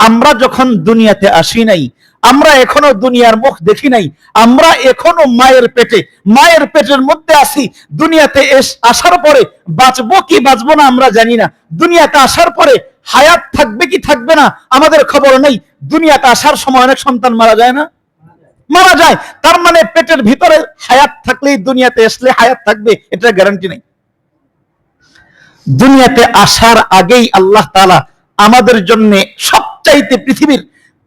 আমরা যখন দুনিয়াতে আসি নাই, আমরা এখনো দুনিয়ার মুখ দেখি নাই, আমরা এখনো মায়ের পেটের মধ্যে আছি। দুনিয়াতে আসার পরে বাঁচবো কি বাঁচবো না আমরা জানি না। দুনিয়াতে আসার পরে হায়াত থাকবে কি থাকবে না আমাদের খবর নেই। দুনিয়াতে আসার সময় অনেক সন্তান মারা যায় না? মারা যায়। তার মানে পেটের ভিতরে হায়াত থাকলেই দুনিয়াতে আসলে হায়াত থাকবে, এটা গ্যারান্টি নেই। দুনিয়াতে আসার আগেই আল্লাহ তাআলা আমাদের জন্য সবচাইতে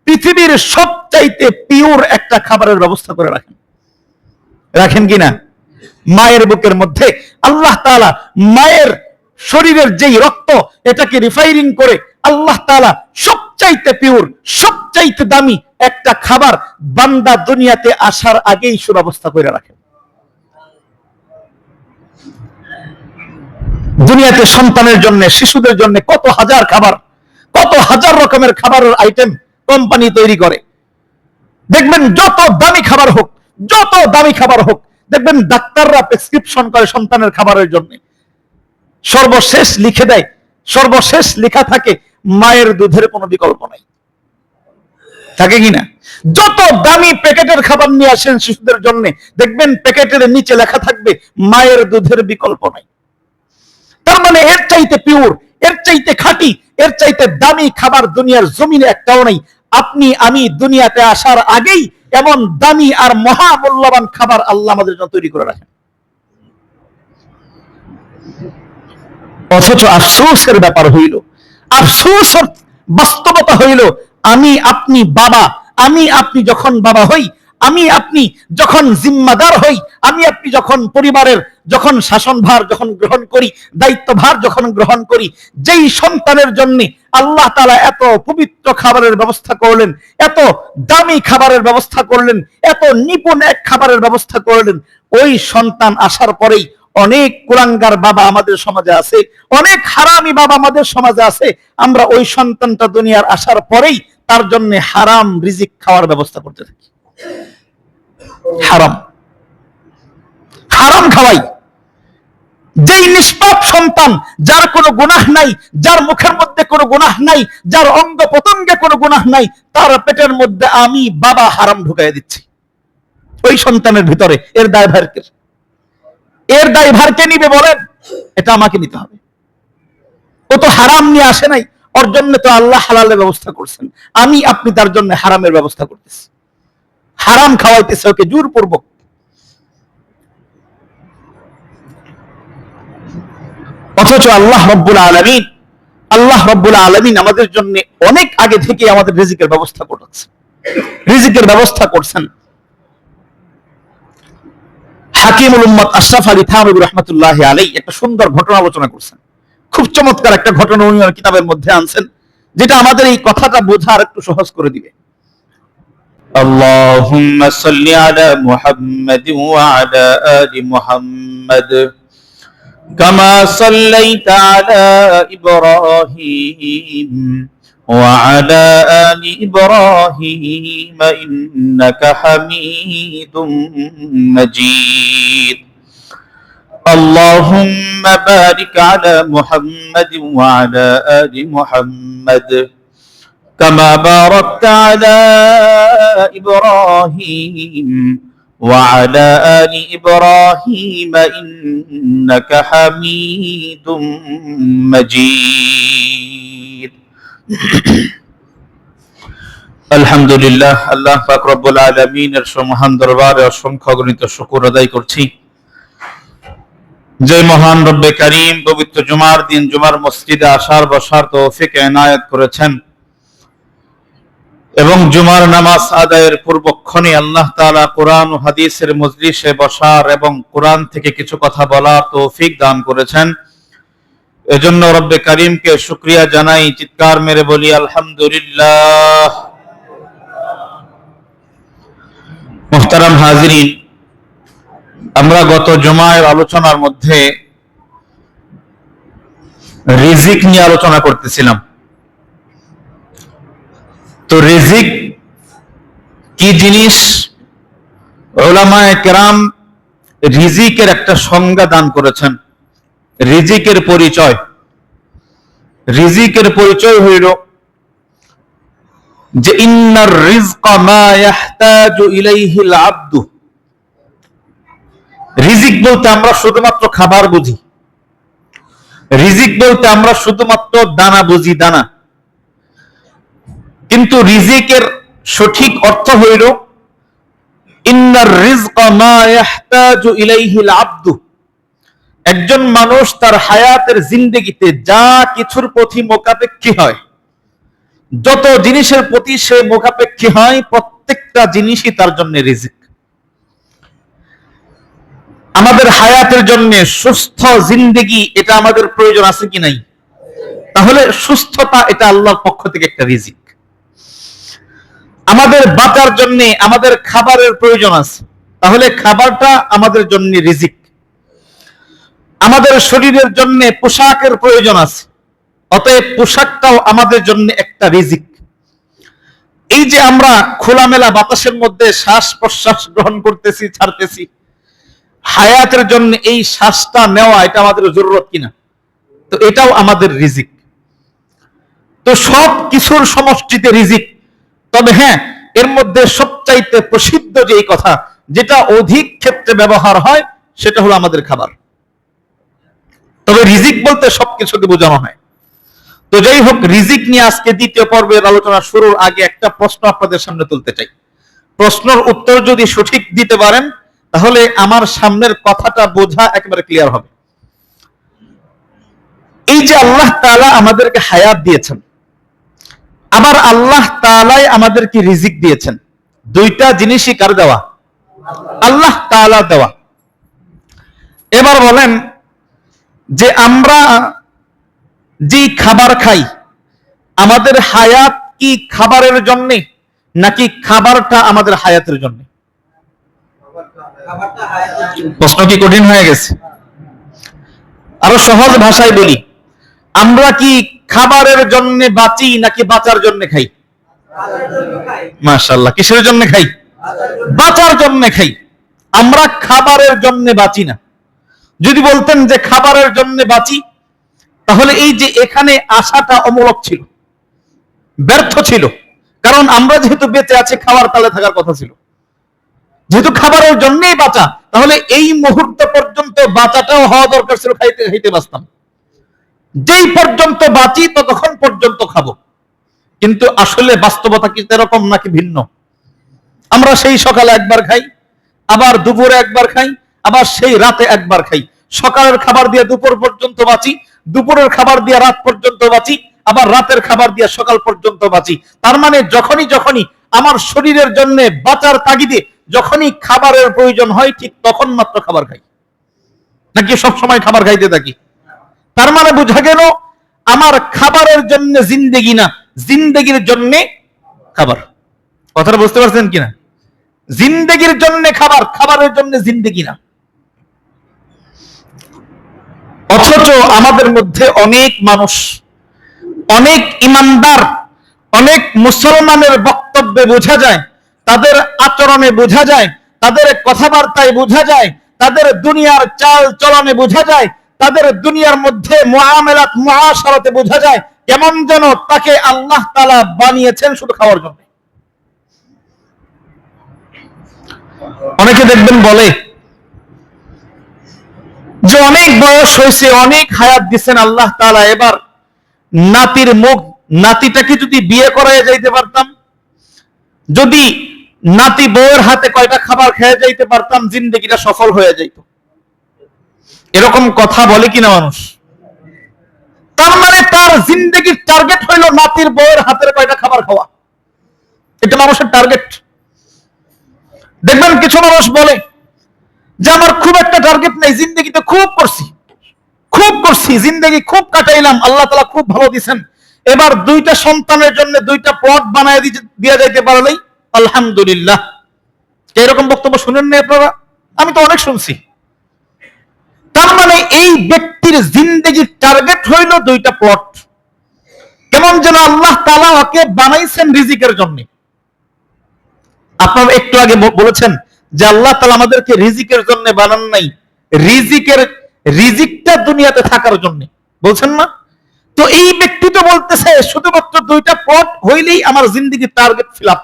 পৃথিবীর সবচাইতে পিওর একটা খাবারের ব্যবস্থা করে রাখেন কিনা? মায়ের বুকের মধ্যে আল্লাহ তাআলা মায়ের শরীরের যেই রক্ত, এটাকে রিফাইনিং করে আল্লাহ তাআলা সবচাইতে পিওর, সবচাইতে দামি একটা খাবার বান্দা দুনিয়াতে আসার আগেই সুব্যবস্থা করে রাখেন। দুনিয়াতে সন্তানের জন্য, শিশুদের জন্য কত হাজার রকমের খাবারের আইটেম কোম্পানি তৈরি করে। দেখবেন যত দামি খাবার হোক, দেখবেন ডাক্তাররা প্রেসক্রিপশন করে সন্তানের খাবারের জন্য, সর্বশেষ লিখে দেয়, সর্বশেষ লেখা থাকে মায়ের দুধের কোনো বিকল্প নাই। থাকে কিনা? যত দামি প্যাকেটের খাবার নিয়ে আসেন শিশুদের জন্য, দেখবেন প্যাকেটের নিচে লেখা থাকবে মায়ের দুধের বিকল্প নাই। তার মানে এর চাইতে পিওর, এর চাইতে খাঁটি, এর চাইতে দামি খাবার দুনিয়ার জমিনে একটাও নেই। আপনি আমি দুনিয়াতে আসার আগেই এমন দামি আর মহামূল্যবান খাবার আল্লাহ আমাদের জন্য তৈরি করে রাখেন। অথচ আফসোসের ব্যাপার হইল, আফসোসের বাস্তবতা হইল, আমি আপনি যখন বাবা হই, আমি আপনি যখন জিম্মাদার হই, আমি আপনি যখন পরিবারের যখন শাসনভার যখন গ্রহণ করি, দায়িত্বভার যখন গ্রহণ করি, যেই সন্তানের জন্য আল্লাহ তাআলা এত পবিত্র খাবারের ব্যবস্থা করলেন, এত দামি খাবারের ব্যবস্থা করলেন, এত নিপুণ এক খাবারের ব্যবস্থা করলেন, ওই সন্তান আসার পরেই অনেক কুলাঙ্গার বাবা আমাদের সমাজে আছে, অনেক হারামি বাবা আমাদের সমাজে আছে। আমরা ওই সন্তানটা দুনিয়ার আসার পরেই তার জন্য হারাম রিজিক খাওয়ার ব্যবস্থা করতে থাকি। হারাম খাওয়াই। যেই নিষ্পাপ সন্তান, যার কোনো গুনাহ নাই, যার মুখের মধ্যে কোনো গুনাহ নাই, যার অঙ্গ প্রত্যঙ্গে কোনো গুনাহ নাই, তার পেটের মধ্যে আমি বাবা হারাম ঢুকাই দিচ্ছি ওই সন্তানের ভিতরে। এর দায়ভার কে নিবে বলেন? এটা আমাকে নিতে হবে। ও তো হারাম নিয়ে আসে নাই, ওর জন্য তো আল্লাহ হালালের ব্যবস্থা করছেন। আমি আপনি তার জন্য হারামের ব্যবস্থা করতেছি, হারাম খাওয়াইতেছে ওকে জোরপূর্বক। অথচ আল্লাহ রাব্বুল আলামিন আমাদের জন্য অনেক আগে থেকে আমাদের রিজিকের ব্যবস্থা করছেন। হাকিমুল উম্মত আশরাফ আলী থানভী রাহমাতুল্লাহি আলাইহি একটা সুন্দর ঘটনা আলোচনা করছেন। খুব চমৎকার একটা ঘটনা উনি কিতাবের মধ্যে আনছেন, যেটা আমাদের এই কথাটা বোঝা আর একটু সহজ করে দিবে। আল্লাহুম্মা সাল্লি আলা মুহাম্মাদ ওয়া আলা আলি মুহাম্মাদ কামা সাল্লাইতা আলা ইব্রাহিম ওয়া আলা আলি ইব্রাহিম ইন্নাকা হামিদুম মাজিদ। اللهم بارك على محمد وعلى آل محمد كما باركت على إبراهيم وعلى آل إبراهيم إنك حميد مجيد الحمد لله আল্লাহ পাক রব্বুল আলামিনের মহান দরবারে অসংখ্য অগণিত শুকর আদায় করছি, যে মহান রব্বে কারীম পবিত্র জুমার দিন জুমার মসজিদে আসার বসার তৌফিক এনায়েত করেছেন এবং জুমার নামাজ আদায়ের পূর্বক্ষণে আল্লাহ তাআলা কোরআন ও হাদিসের মজলিসে বসার এবং কোরআন থেকে কিছু কথা বলার তৌফিক দান করেছেন। এজন্য রব্বে কারীমকে শুকরিয়া জানাই, চিৎকার মেরে বলি আলহামদুলিল্লাহ। মুহতারাম হাজিরিন, আমরা গত জুমার আলোচনার মধ্যে রিজিক নিয়ে আলোচনা করতেছিলাম। তো রিজিক কি জিনিস, উলামায়ে কেরাম রিজিকের একটা সংজ্ঞা দান করেছেন। রিজিকের পরিচয় হইল যে ইন্নার রিজকা মা ইয়াহতাজু ইলাইহিল আবদু, রিজিক বলতে আমরা শুধুমাত্র খাবার বুঝি, রিজিক বলতে আমরা শুধুমাত্র দানা বুঝি, দানা। কিন্তু রিজিকের সঠিক অর্থ হইল ইন্নার রিজকা মা ইয়াহতাজু ইলাইহিল আবদু, একজন মানুষ তার হায়াতের জিন্দেগিতে যা কিছুর প্রতি মোকাপেক্ষী হয়, যত জিনিসের প্রতি সে মোকাপেক্ষী হয়, প্রত্যেকটা জিনিসই তার জন্য রিজিক। আমাদের হায়াতের জন্য সুস্থ জিন্দেগি এটা আমাদের প্রয়োজন আছে কি নাই? তাহলে সুস্থতা এটা আল্লাহর পক্ষ থেকে একটা রিজিক। আমাদের বাঁচার জন্য আমাদের খাবারের প্রয়োজন আছে, তাহলে খাবারটা আমাদের জন্য রিজিক। আমাদের শরীরের জন্য পোশাকের প্রয়োজন আছে, অতএব পোশাকটাও আমাদের জন্য একটা রিজিক। এই যে আমরা খোলামেলা বাতাসের মধ্যে শ্বাস প্রশ্বাস গ্রহণ করতেছি, ছাড়তেছি, হায়াতের জন্য এই শ্বাসটা নেওয়া এটা আমাদের জরুরত কিনা? তো এটাও আমাদের রিজিক। তো সব কিছুর সমষ্টিতে রিজিক। তবে হ্যাঁ, এর মধ্যে সবচাইতে প্রসিদ্ধ যে কথা, যেটা অধিক ক্ষেত্রে ব্যবহার হয়, সেটা হলো আমাদের খাবার। তবে রিজিক বলতে সবকিছুকে বোঝানো হয়। তো যাই হোক, রিজিক নিয়ে আজকে দ্বিতীয় পর্বের আলোচনা শুরুর আগে একটা প্রশ্ন আপনাদের সামনে তুলতে চাই। প্রশ্নের উত্তর যদি সঠিক দিতে পারেন, তাহলে আমার সামনের কথাটা বোঝা একেবারে ক্লিয়ার হবে। এই যে আল্লাহ তাআলা আমাদেরকে হায়াত দিয়েছেন, আবার আল্লাহ তাআলাই আমাদেরকে রিজিক দিয়েছেন, দুইটা জিনিসই কার দেওয়া? আল্লাহ তাআলা দেওয়া। এবার বলেন যে আমরা যে খাবার খাই, আমাদের হায়াত কি খাবারের জন্য, নাকি খাবারটা আমাদের হায়াতের জন্য? প্রশ্ন কি কঠিন হয়ে গেছে? আরো সহজ ভাষায় বলি, আমরা কি খাবারের জন্য বাঁচি নাকি বাঁচার জন্য খাই? মাশাআল্লাহ, কিসের জন্য খাই? বাঁচার জন্য খাই। আমরা খাবারের জন্য বাঁচি না। যদি বলতেন যে খাবারের জন্য বাঁচি, তাহলে এই যে এখানে আসাটা অমূলক ছিল, ব্যর্থ ছিল। কারণ আমরা যেহেতু বেঁচে আছি, খাবার তালে থাকার কথা ছিল। যেহেতু খাবারের জন্যই বাঁচা, তাহলে এই মুহূর্ত পর্যন্ত বাঁচাটাও হওয়া দরকার ছিল, খাইতে খাইতে বাঁচতাম। যেই পর্যন্ত বাঁচি ততক্ষণ পর্যন্ত খাবো। কিন্তু আসলে বাস্তবতা কি এরকম নাকি ভিন্ন? আমরা সেই সকালে একবার খাই, আবার দুপুরে একবার খাই, আবার সেই রাতে একবার খাই। সকালের খাবার দিয়ে দুপুর পর্যন্ত বাঁচি, দুপুরের খাবার দিয়ে রাত পর্যন্ত বাঁচি, আবার রাতের খাবার দিয়ে সকাল পর্যন্ত বাঁচি। তার মানে যখনই আমার শরীরের জন্য বাঁচার তাগিদে যখনই খাবারের প্রয়োজন হয়, ঠিক তখন মাত্র খাবার খাই, নাকি সবসময় খাবার খাইতে থাকি? তার মানে বোঝা গেল আমার খাবারের জন্য জিন্দেগি না, জিন্দেগির জন্য খাবার। কথাটা বুঝতে পারছেন কিনা? জিন্দেগির জন্য খাবার, খাবারের জন্য জিন্দেগি না। অথচ আমাদের মধ্যে অনেক মানুষ, অনেক ইমানদার, অনেক মুসলমানের বক্তব্যে বোঝা যায়, তাদের আচরণে বোঝা যায়, তাদের কথাবার্তায় বোঝা যায়, তাদের দুনিয়ার চাল চলনে বোঝা যায়, তাদের দুনিয়ার মধ্যে মুআমালাত মুআশারাতে বোঝা যায় কেমন যেন তাকে আল্লাহ তাআলা বানিয়েছেন শুধু খাওয়ার জন্য। অনেকে দেখবেন বলে যে অনেক বয়স হয়েছে, অনেক হায়াত দিচ্ছেন আল্লাহ তাআলা, এবার নাতির মুখ, নাতিটাকে যদি বিয়ে করায় যাইতে পারতাম, যদি নাতি বউয়ের হাতে কয়টা খাবার খেয়ে যাইতে পারতাম, জিন্দেগিটা সফল হয়ে যাইত। এরকম কথা বলে কিনা মানুষ? তার মানে তার জিন্দেগির টার্গেট হইল নাতির বউয়ের হাতের কয়টা খাবার খাওয়া। এটা মানুষের টার্গেট। দেখবেন কিছু মানুষ বলে যে আমার খুব একটা টার্গেট নেই, জিন্দেগিতে খুব করছি, জিন্দেগি খুব কাটাইলাম, আল্লাহ তাআলা খুব ভালো দিয়েছেন, এবার দুইটা সন্তানের জন্য দুইটা প্লট বানায় দিয়ে যাইতে পারলেই আলহামদুলিল্লাহ। এরকম বক্তব্য শুনেন না আপনারা? আমি তো অনেক শুনছি। তার মানে এই ব্যক্তির জিন্দেগির টার্গেট হইল দুইটা প্লট। কেমন যেন আল্লাহ তাআলা ওকে বানাইছেন রিজিকের জন্য। আপনারা একটু আগে বলেছেন যে আল্লাহ তাআলা আমাদেরকে রিজিকের জন্য বানান নাই, রিজিকটা দুনিয়াতে থাকার জন্য, বলছেন না? তো এই ব্যক্তি তো বলতেছে শুধুমাত্র 2টা পথ হইলেই আমার জিন্দেগির টার্গেট ফিল আপ।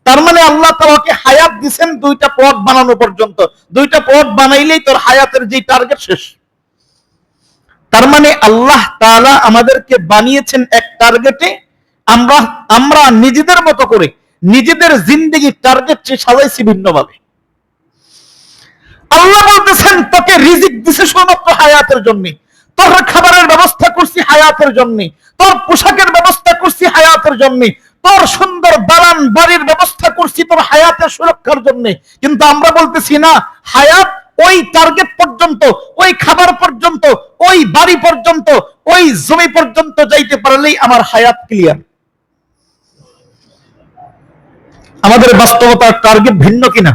তার মানে আল্লাহ তাআলাকে হায়াত দিবেন 2টা পথ বানানো পর্যন্ত। 2টা পথ বানাইলেই তোর হায়াতের যে টার্গেট শেষ। তার মানে আল্লাহ তাআলা আমাদেরকে বানিয়েছেন এক টার্গেটে, আমরা নিজেদের মতো করে নিজেদের জিন্দেগির টার্গেট সাজাইছি ভিন্নভাবে। আল্লাহ বলতেছেন তোকে রিজিক দিছে শুধুমাত্র হায়াতের জন্য, তোর খাবারের ব্যবস্থা করছি হায়াতের জন্য, তোর পোশাকের ব্যবস্থা করছি হায়াতের জন্য, তোর সুন্দর দালান বাড়ির ব্যবস্থা করছি তোর হায়াতের সুরক্ষার জন্য। কিন্তু আমরা বলতেছি না, হায়াত ওই টার্গেট পর্যন্ত, ওই খাবার পর্যন্ত, ওই বাড়ি পর্যন্ত, ওই জমি পর্যন্ত যাইতে পারলেই আমার হায়াত ক্লিয়ার। আমাদের বাস্তবতার টার্গেট ভিন্ন কিনা,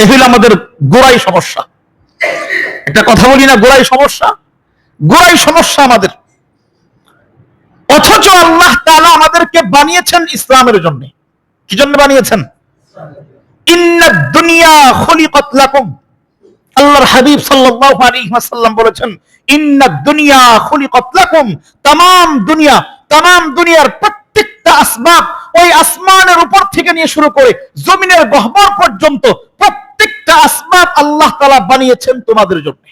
এ হইল আমাদের গোড়াই সমস্যা। একটা কথা বলি না, গোড়াই সমস্যা আমাদের। অথচ আল্লাহ তাআলা আমাদেরকে বানিয়েছেন ইসলামের জন্য। কি জন্য বানিয়েছেন? ইন্নাদ দুনিয়া খুলিকাত লাকুম। আল্লাহর হাবিব সাল্লাল্লাহু আলাইহি ওয়াসাল্লাম বলেছেন, ইন্নাদ দুনিয়া খুলিকাত লাকুম। তামাম দুনিয়ার প্রত্যেকটা আসবাব, ওই আসমানের উপর থেকে নিয়ে শুরু করে জমিনের গহ্বর পর্যন্ত প্রত্যেকটা আসবাব আল্লাহ তাআলা বানিয়েছেন তোমাদের জন্য।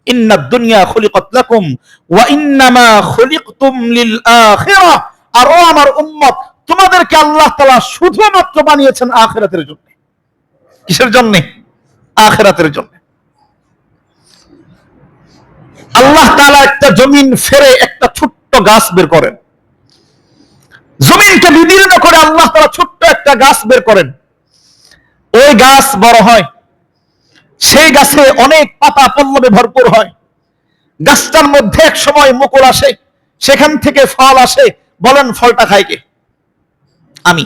ইন্নাদ দুনিয়া খুলিকাত লাকুম ওয়া ইন্নামা খুলিকতুম লিল আখিরাহ। আর ও আমার উম্মত, তোমাদেরকে আল্লাহ তাআলা শুধুমাত্র বানিয়েছেন আখিরাতের জন্য। কিসের জন্য? আখিরাতের জন্য। আল্লাহ তাআলা একটা জমিন ফেরে একটা ছোট্ট গাছ বের করেন, জমিনকে বিদীর্ণ করে আল্লাহ তাআলা ছোট্ট একটা গাছ বের করেন। ওই গাছ বড় হয়, সেই গাছে অনেক পাতা পল্লবে ভরপুর হয়। গাছটার মধ্যে এক সময় মুকুল আসে, সেখান থেকে ফল আসে। বলেন ফলটা খায় কে? আমি।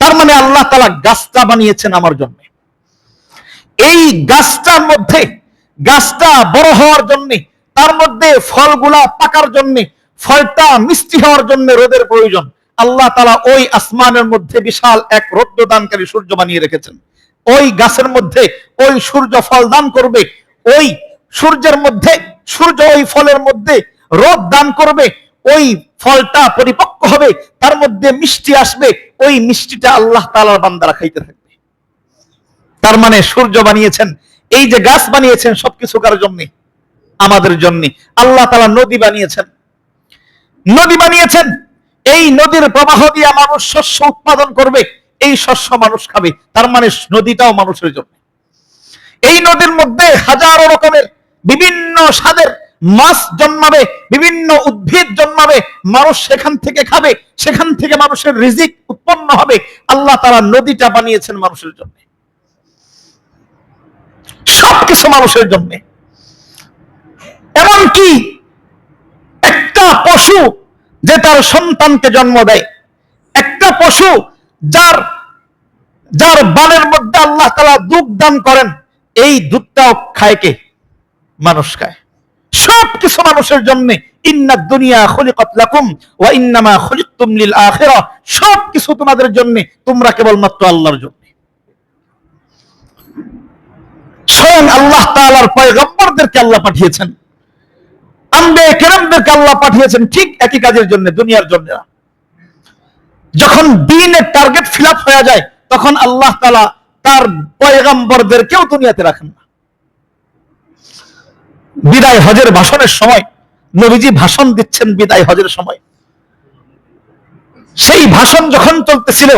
তার মানে আল্লাহ তাআলা গাছটা বানিয়েছেন আমার জন্য। এই গাছটার মধ্যে, গাছটা বড় হওয়ার জন্য, তার মধ্যে ফলগুলা পাকার জন্য, ফলটা মিষ্টি হওয়ার জন্য রোদের প্রয়োজন। আল্লাহ তাআলা ওই আসমানের মধ্যে বিশাল এক রৌদ্র দানকারী সূর্য বানিয়ে রেখেছেন। ওই গাছের মধ্যে ওই সূর্য ফল দান করবে, ওই সূর্যের মধ্যে, সূর্য ওই ফলের মধ্যে রোদ দান করবে, ওই ফলটা পরিপক্ক হবে, তার মধ্যে মিষ্টি আসবে, ওই মিষ্টিটা আল্লাহ তাআলার বান্দারা খাইতে থাকবে। তার মানে সূর্য বানিয়েছেন, এই যে গাছ বানিয়েছেন, সবকিছু কার জন্য? আমাদের জন্য। আল্লাহ তাআলা নদী বানিয়েছেন, এই নদীর প্রবাহ দিয়ে মানুষ শস্য উৎপাদন করবে, এই শস্য মানুষ খাবে। তার মানে নদীটাও মানুষের জন্য। এই নদীর মধ্যে হাজারো রকমের বিভিন্ন স্বাদের মাছ জন্মাবে, বিভিন্ন উদ্ভিদ জন্মাবে, মানুষ সেখান থেকে খাবে, সেখান থেকে মানুষের রিজিক উৎপন্ন হবে। আল্লাহ তাআলা নদীটা বানিয়েছেন মানুষের জন্য, সবকিছু মানুষের জন্য। এমনকি একটা পশু যে তার সন্তানকে জন্ম দেয়, একটা পশু যার বানের মধ্যে আল্লাহ তাআলা দুধ দান করেন, এই দুধটাও খায় কে? মানুষ খায়। সবকিছু মানুষের জন্য। ইন্নাদ দুনিয়া খুলিকাত লাকুম ওয়া ইন্নামা খুলিকতুম লিল আখিরাহ। সবকিছু তোমাদের জন্য, তোমরা কেবলমাত্র আল্লাহর জন্য। স্বয়ং আল্লাহ তাআলার পয়গম্বরদেরকে আল্লাহ পাঠিয়েছেন, আম্বিয়া কেরামদেরকে আল্লাহ পাঠিয়েছেন ঠিক একই কাজের জন্য, দুনিয়ার জন্য। যখন দ্বীনের টার্গেট ফিল আপ হয়ে যায়, তখন আল্লাহ তাআলা তার পয়গম্বরদেরকেও দুনিয়াতে রাখেন না। বিদায় হজের ভাষণের সময় নবীজি ভাষণ দিচ্ছেন, বিদায় হজের সময় সেই ভাষণ যখন চলতেছিল,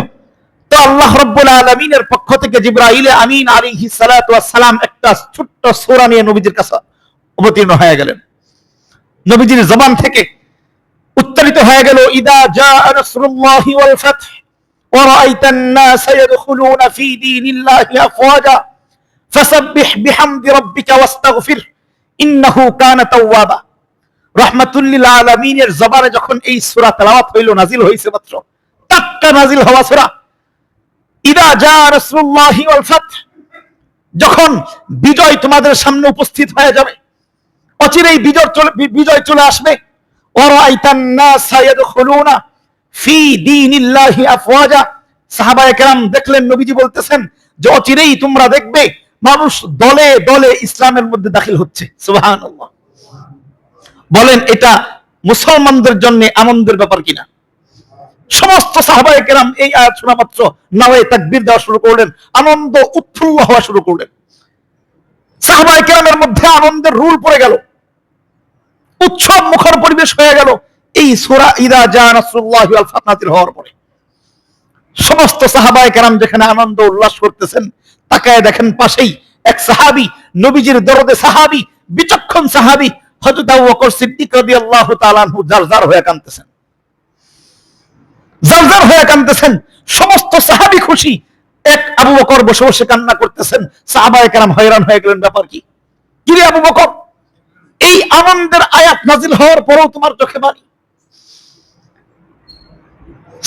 তো আল্লাহ রাব্বুল আলামিনের পক্ষ থেকে জিবরাইল আমিন আলাইহিস সালাতু ওয়াস সালাম একটা ছোট্ট সূরা নিয়ে নবীজির কাছে অবতীর্ণ হয়ে গেলেন। নবীজির জবান থেকে উচ্চারিত হয়ে গেল, ইদা জাআ নাসরুল্লাহি ওয়াল ফাth ওয়া রাআইতান নাসা ইয়াদখুলুনা ফি দীনিল্লাহি আফওয়াজা ফাসাব্বিহ বিহামদি রাব্বিকা ওয়াস্তাগফির ইন্নাহু কানা তাওয়াবা। রাহমাতুল লিল আলামিনের জবানে যখন এই সূরা তেলাওয়াত হইল, নাজিল হইছে মাত্র, টাটকা নাজিল হওয়া সূরা। ইদা জাআ নাসরুল্লাহি ওয়াল ফাth, যখন বিজয় তোমাদের সামনে উপস্থিত হয়ে যাবে, অচিরেই বিজয় চলে আসবে। ওয়ারাআইতান নাসা ইয়াদখুলুনা ফি দীনিল্লাহি আফওয়াজা। সাহাবায়ে কেরাম দেখলেন, নবীজি বলতেছেন যে অচিরেই তোমরা দেখবে মানুষ দলে দলে ইসলামের মধ্যে দাখিল হচ্ছে। সুবহানাল্লাহ। বলেন এটা মুসলমানদের জন্য আনন্দের ব্যাপার কিনা? সমস্ত সাহাবায়ে কেরাম এই আয়াত শোনা মাত্র নাওয়ে তাকবীর দেওয়া শুরু করলেন, আনন্দ উৎফুল্ল হওয়া শুরু করলেন। সাহাবায়ে কেরামের মধ্যে আনন্দের রুল পড়ে গেল, উৎসব মুখর পরিবেশ হয়ে গেল এই সূরা ইযা জা নাসরুল্লাহি ওয়াল ফাতহ নাযিল হওয়ার পরে। সমস্ত সাহাবায়ে কেরাম যেখানে আনন্দ উল্লাস করতেছেন, তাকায় দেখেন পাশেই এক সাহাবী, নবীজির দরদে সাহাবী, বিচক্ষণ সাহাবী হযরত আবু বকর সিদ্দিক রাদিয়াল্লাহু তাআলা আনহু জারজার হয়ে কাঁদতেছেন, জারজার হয়ে কাঁদতেছেন। সমস্ত সাহাবী খুশি, এক আবু বকর বসে বসে কান্না করতেছেন। সাহাবায়ে কেরাম হয়রান হয়ে গেলেন, ব্যাপার কি? কি রে আবু বকর, এই আনন্দের আয়াত নাজিল হওয়ার পরেও তোমার চোখে পানি?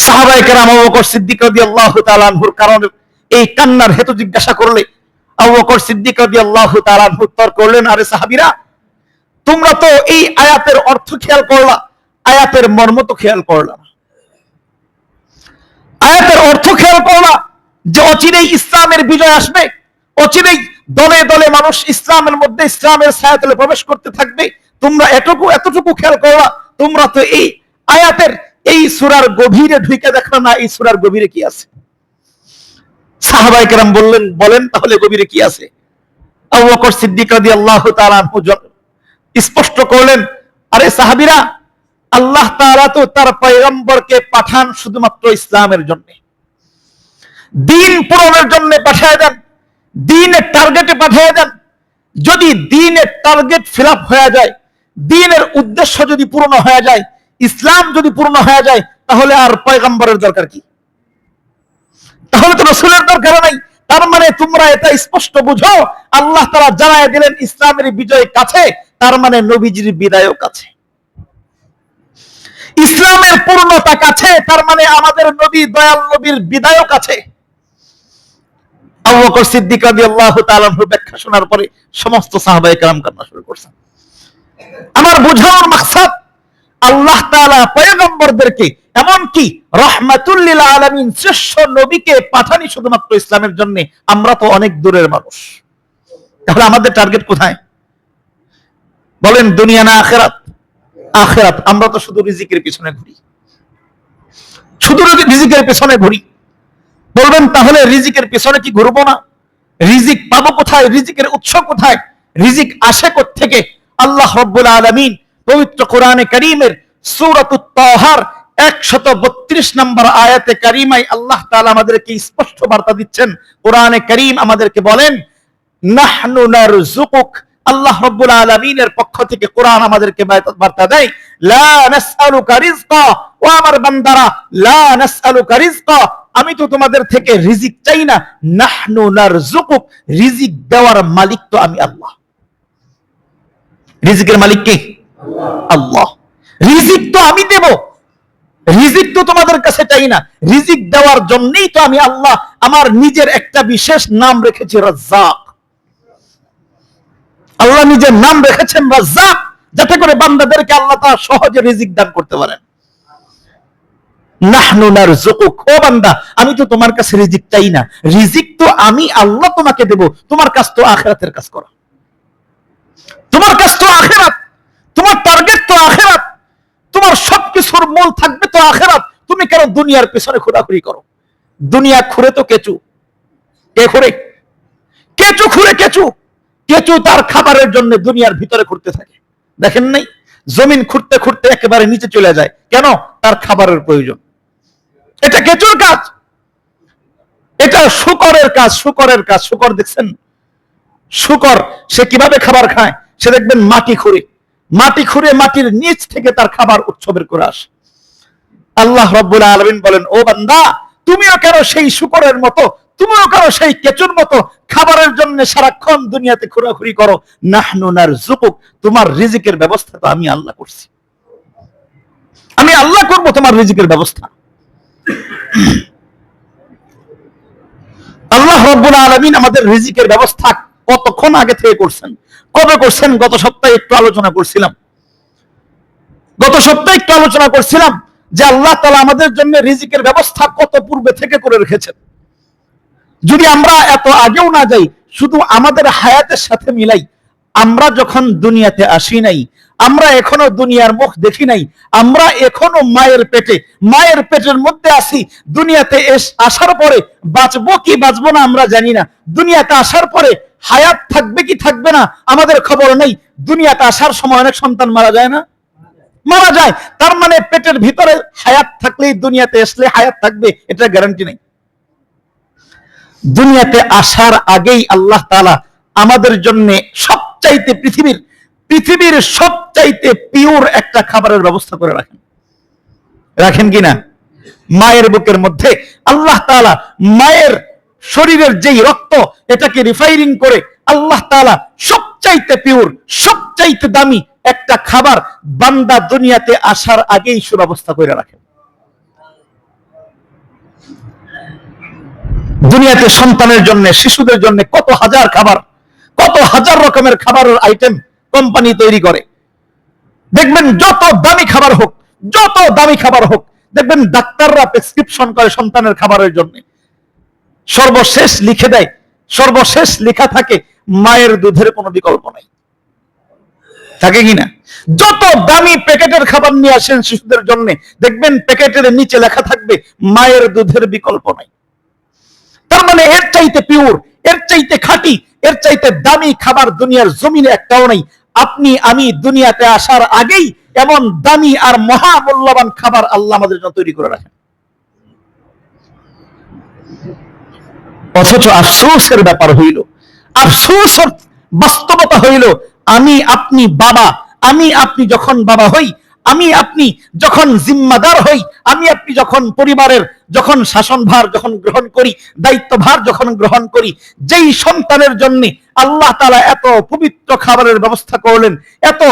সাহাবায়ে কেরাম আবু বকর সিদ্দিক রাদিয়াল্লাহু তাআলা আনহুর কারণে এই কান্নার হেতু জিজ্ঞাসা করলে আবু বকর সিদ্দিক রাদিয়াল্লাহু তাআলা আনহু উত্তর করলেন, আরে সাহাবীরা, তোমরা তো এই আয়াতের অর্থ খেয়াল করলা, আয়াতের মর্ম তো খেয়াল করলা না। আয়াতের অর্থ খেয়াল করলা যে অচিরেই ইসলামের বিজয় আসবে, অচিরেই দলে দলে মানুষ ইসলামের মধ্যে, ইসলামের ছায়াতলে প্রবেশ করতে থাকবে। তোমরা এতটুকু খেয়াল করলা, তোমরা তো এই আয়াতের এই সূরার গভীরে ঢুকে দেখলো না এই সূরার গভীরে কি আছে। সাহাবায়ে কেরাম বললেন, বলেন তাহলে গভীরে কি আছে? আবু বকর সিদ্দিক রাদিয়াল্লাহু তাআলা আনহু স্পষ্ট করলেন, আরে সাহাবীরা, আল্লাহ তাআলা তো তার পয়গম্বরকে পাঠান শুধুমাত্র ইসলামের জন্য, দ্বীন পূরণের জন্য পাঠিয়ে দেন, দ্বীনের টার্গেটে পাঠিয়ে দেন। যদি দ্বীনের টার্গেট ফিল আপ হয়ে যায়, দ্বীনের উদ্দেশ্য যদি পূর্ণ হয়ে যায়, ইসলাম যদি পূর্ণ হয়ে যায়, তাহলে আর পয়গম্বরের দরকার কি? তাহলে তো রাসূলের দরকার নাই। তার মানে তোমরা এটা স্পষ্ট বুঝো, আল্লাহ তাআলা জানায় দিলেন ইসলামের বিজয় কাছে, তার মানে নবীজির বিদায়ও কাছে। ইসলামের পূর্ণতা কাছে, তার মানে আমাদের নবী দয়াল নবীর বিদায়ও কাছে। আবু বকর সিদ্দিক রাদিয়াল্লাহু তাআলা আনহু ব্যাখ্যা শোনার পরে সমস্ত সাহাবায়ে কেরাম কান্না শুরু করছেন। আমার বোঝানোর মাকসাদ, আল্লাহ তাআলা পয়গম্বরদেরকে, এমনকি রাহমাতুল লিল আলামিন শ্রেষ্ঠ নবীকে পাঠানি শুধুমাত্র ইসলামের জন্য। আমরা তো অনেক দূরের মানুষ, তাহলে আমাদের টার্গেট কোথায়? বলেন, দুনিয়া না আখিরাত? আখিরাত। আমরা তো শুধু রিজিকের পিছনে ঘুরি, শুধু রিজিকের পিছনে ঘুরি। বলবেন তাহলে রিজিকের পিছনে কি ঘুরবো না? রিজিক পাবো কোথায়? রিজিকের উৎস কোথায়? রিজিক আসে কোত্থেকে? আল্লাহ রাব্বুল আলামিন পবিত্র কোরআনে কারীমের সূরাতুত তাহার 132 নম্বর আয়াতে কারিমায় আল্লাহ তাআলা আমাদেরকে স্পষ্ট বার্তা দিচ্ছেন। কোরআনে কারীম আমাদেরকে বলেন, নাহনু নারযুকুক। আল্লাহ রাব্বুল আলামিনের পক্ষ থেকে কোরআন আমাদেরকে বার্তা দেয়, লা নাসআলুকা রিজকা, ও আমার বান্দারা, লা নাসআলুকা রিজকা, আমি তো তোমাদের থেকে রিজিক চাই না। নাহনু নারযুকুক, রিজিক দেওয়ার মালিক তো আমি আল্লাহ। রিজিকের মালিক কে? আল্লাহ। রিজিক তো আমি দেব, রিজিক তো তোমাদের কাছে চাই না। রিজিক দেওয়ার জন্যই তো আমি আল্লাহ আমার নিজের একটা বিশেষ নাম রেখেছি, রাজ্জাক। আল্লাহ নিজের নাম রেখেছেন রাজ্জাক, যাতে করে বান্দাদেরকে আল্লাহ তাআলা সহজে রিজিক দান করতে পারেন। নাহনু নারযুকুক, ও বান্দা, আমি তো তোমার কাছে রিজিক চাই না, রিজিক তো আমি আল্লাহ তোমাকে দেব। তোমার কাজ তো আখিরাতের কাজ করা, তোমার কাজ তো আখিরাত, তোমার টার্গেট তো আখিরাত, তোমার সবকিছুর মূল থাকবে তো আখিরাত। তুমি কেন দুনিয়ার পেছনে ঘোরাঘুরি করো? দুনিয়া খুঁড়ে তো কেঁচু, কে খুঁড়ে? কেঁচু খুঁড়ে কেঁচু। কেঁচু তার খাবারের জন্য দুনিয়ার ভিতরে ঘুরতে থাকে, দেখেন নাই? জমিন খুঁড়তে খুঁড়তে একেবারে নিচে চলে যায়, কেন? তার খাবারের প্রয়োজন। এটা কেঁচুর কাজ, এটা শূকরের কাজ। শূকরের কাজ, শূকর দেখছেন? শূকর সে কিভাবে খাবার খায়? সে দেখবেন মাটি খুঁড়ে, মাটি খুঁড়ে মাটির নিচ থেকে তার খাবার উৎসবের করে আসে। আল্লাহ রাব্বুল আলামিন বলেন, ও বান্দা, তুমিও কেন সেই শূকরের মতো, তুমিও কেন সেই কেঁচুর মতো খাবারের জন্য সারাক্ষণ দুনিয়াতে ঘোরাঘুরি করো? নাহনু নারযুকুক, তোমার রিজিকের ব্যবস্থা তো আমি আল্লাহ করছি, আমি আল্লাহ করব তোমার রিজিকের ব্যবস্থা। আল্লাহ রাব্বুল আলামিন আমাদের রিজিকের ব্যবস্থা কতক্ষণ আগে থেকে করছেন, কবে করছেন? গত সপ্তাহে একটু আলোচনা করছিলাম। যে আল্লাহ তাআলা আমাদের জন্য রিজিকের ব্যবস্থা কত পূর্বে থেকে করে রেখেছেন। যদি আমরা এত আগেও না যাই, শুধু আমাদের হায়াতের সাথে মিলাই, আমরা যখন দুনিয়াতে আসি নাই, আমরা এখনো দুনিয়ার মুখ দেখি নাই, আমরা এখনো মায়ের পেটের মধ্যে আছি। দুনিয়াতে আসার পরে বাঁচবো কি বাঁচবো না আমরা জানি না। দুনিয়াতে আসার পরে হায়াত থাকবে কি থাকবে না আমাদের খবর নেই। দুনিয়াতে আসার সময় অনেক সন্তান মারা যায় না? মারা যায়। তার মানে পেটের ভিতরে হায়াত থাকলেই দুনিয়াতে আসলে হায়াত থাকবে, এটা গ্যারান্টি নেই। দুনিয়াতে আসার আগেই আল্লাহ তাআলা আমাদের জন্য সবচাইতে পৃথিবীর সবচাইতে পিওর একটা খাবারের ব্যবস্থা করে রাখেন কিনা? মায়ের বুকের মধ্যে আল্লাহ তাআলা মায়ের শরীরের যেই রক্ত, এটাকে রিফাইনিং করে আল্লাহ তাআলা সবচাইতে পিওর, সবচাইতে দামি একটা খাবার বান্দা দুনিয়াতে আসার আগেই সুব্যবস্থা করে রাখেন। দুনিয়াতে সন্তানের জন্য, শিশুদের জন্য কত হাজার খাবার, কত হাজার রকমের খাবারের আইটেম কোম্পানি তৈরি করে। দেখবেন যত দামি খাবার হোক, দেখবেন ডাক্তাররা প্রেসক্রিপশন করে সন্তানের খাবারের জন্য, সর্বশেষ লিখে দেয়, সর্বশেষ লেখা থাকে মায়ের দুধের কোনো বিকল্প নাই। থাকে কিনা? যত দামি প্যাকেটের খাবার নিয়ে আসেন শিশুদের জন্য, দেখবেন প্যাকেটের নিচে লেখা থাকবে মায়ের দুধের বিকল্প নাই। তার মানে এর চাইতে পিওর, এর চাইতে খাঁটি, এর চাইতে দামি খাবার দুনিয়ার জমিনে একটাও নেই। আপনি আমি দুনিয়াতে আসার আগেই এমন দামি আর মহামূল্যবান খাবার আল্লাহ আমাদের জন্য তৈরি করে রাখেন। অথচ আফসোসের ব্যাপার হইল, আফসোসের বাস্তবতা হইল, আমি আপনি যখন বাবা হই, আমি আপনি যখন জিম্মাদার হই, আমি আপনি যখন পরিবারের যখন শাসনভার যখন গ্রহণ করি, দায়িত্বভার যখন গ্রহণ করি, যেই সন্তানের জন্য আল্লাহ তাআলা এত পবিত্র খাবারের ব্যবস্থা করলেন, এত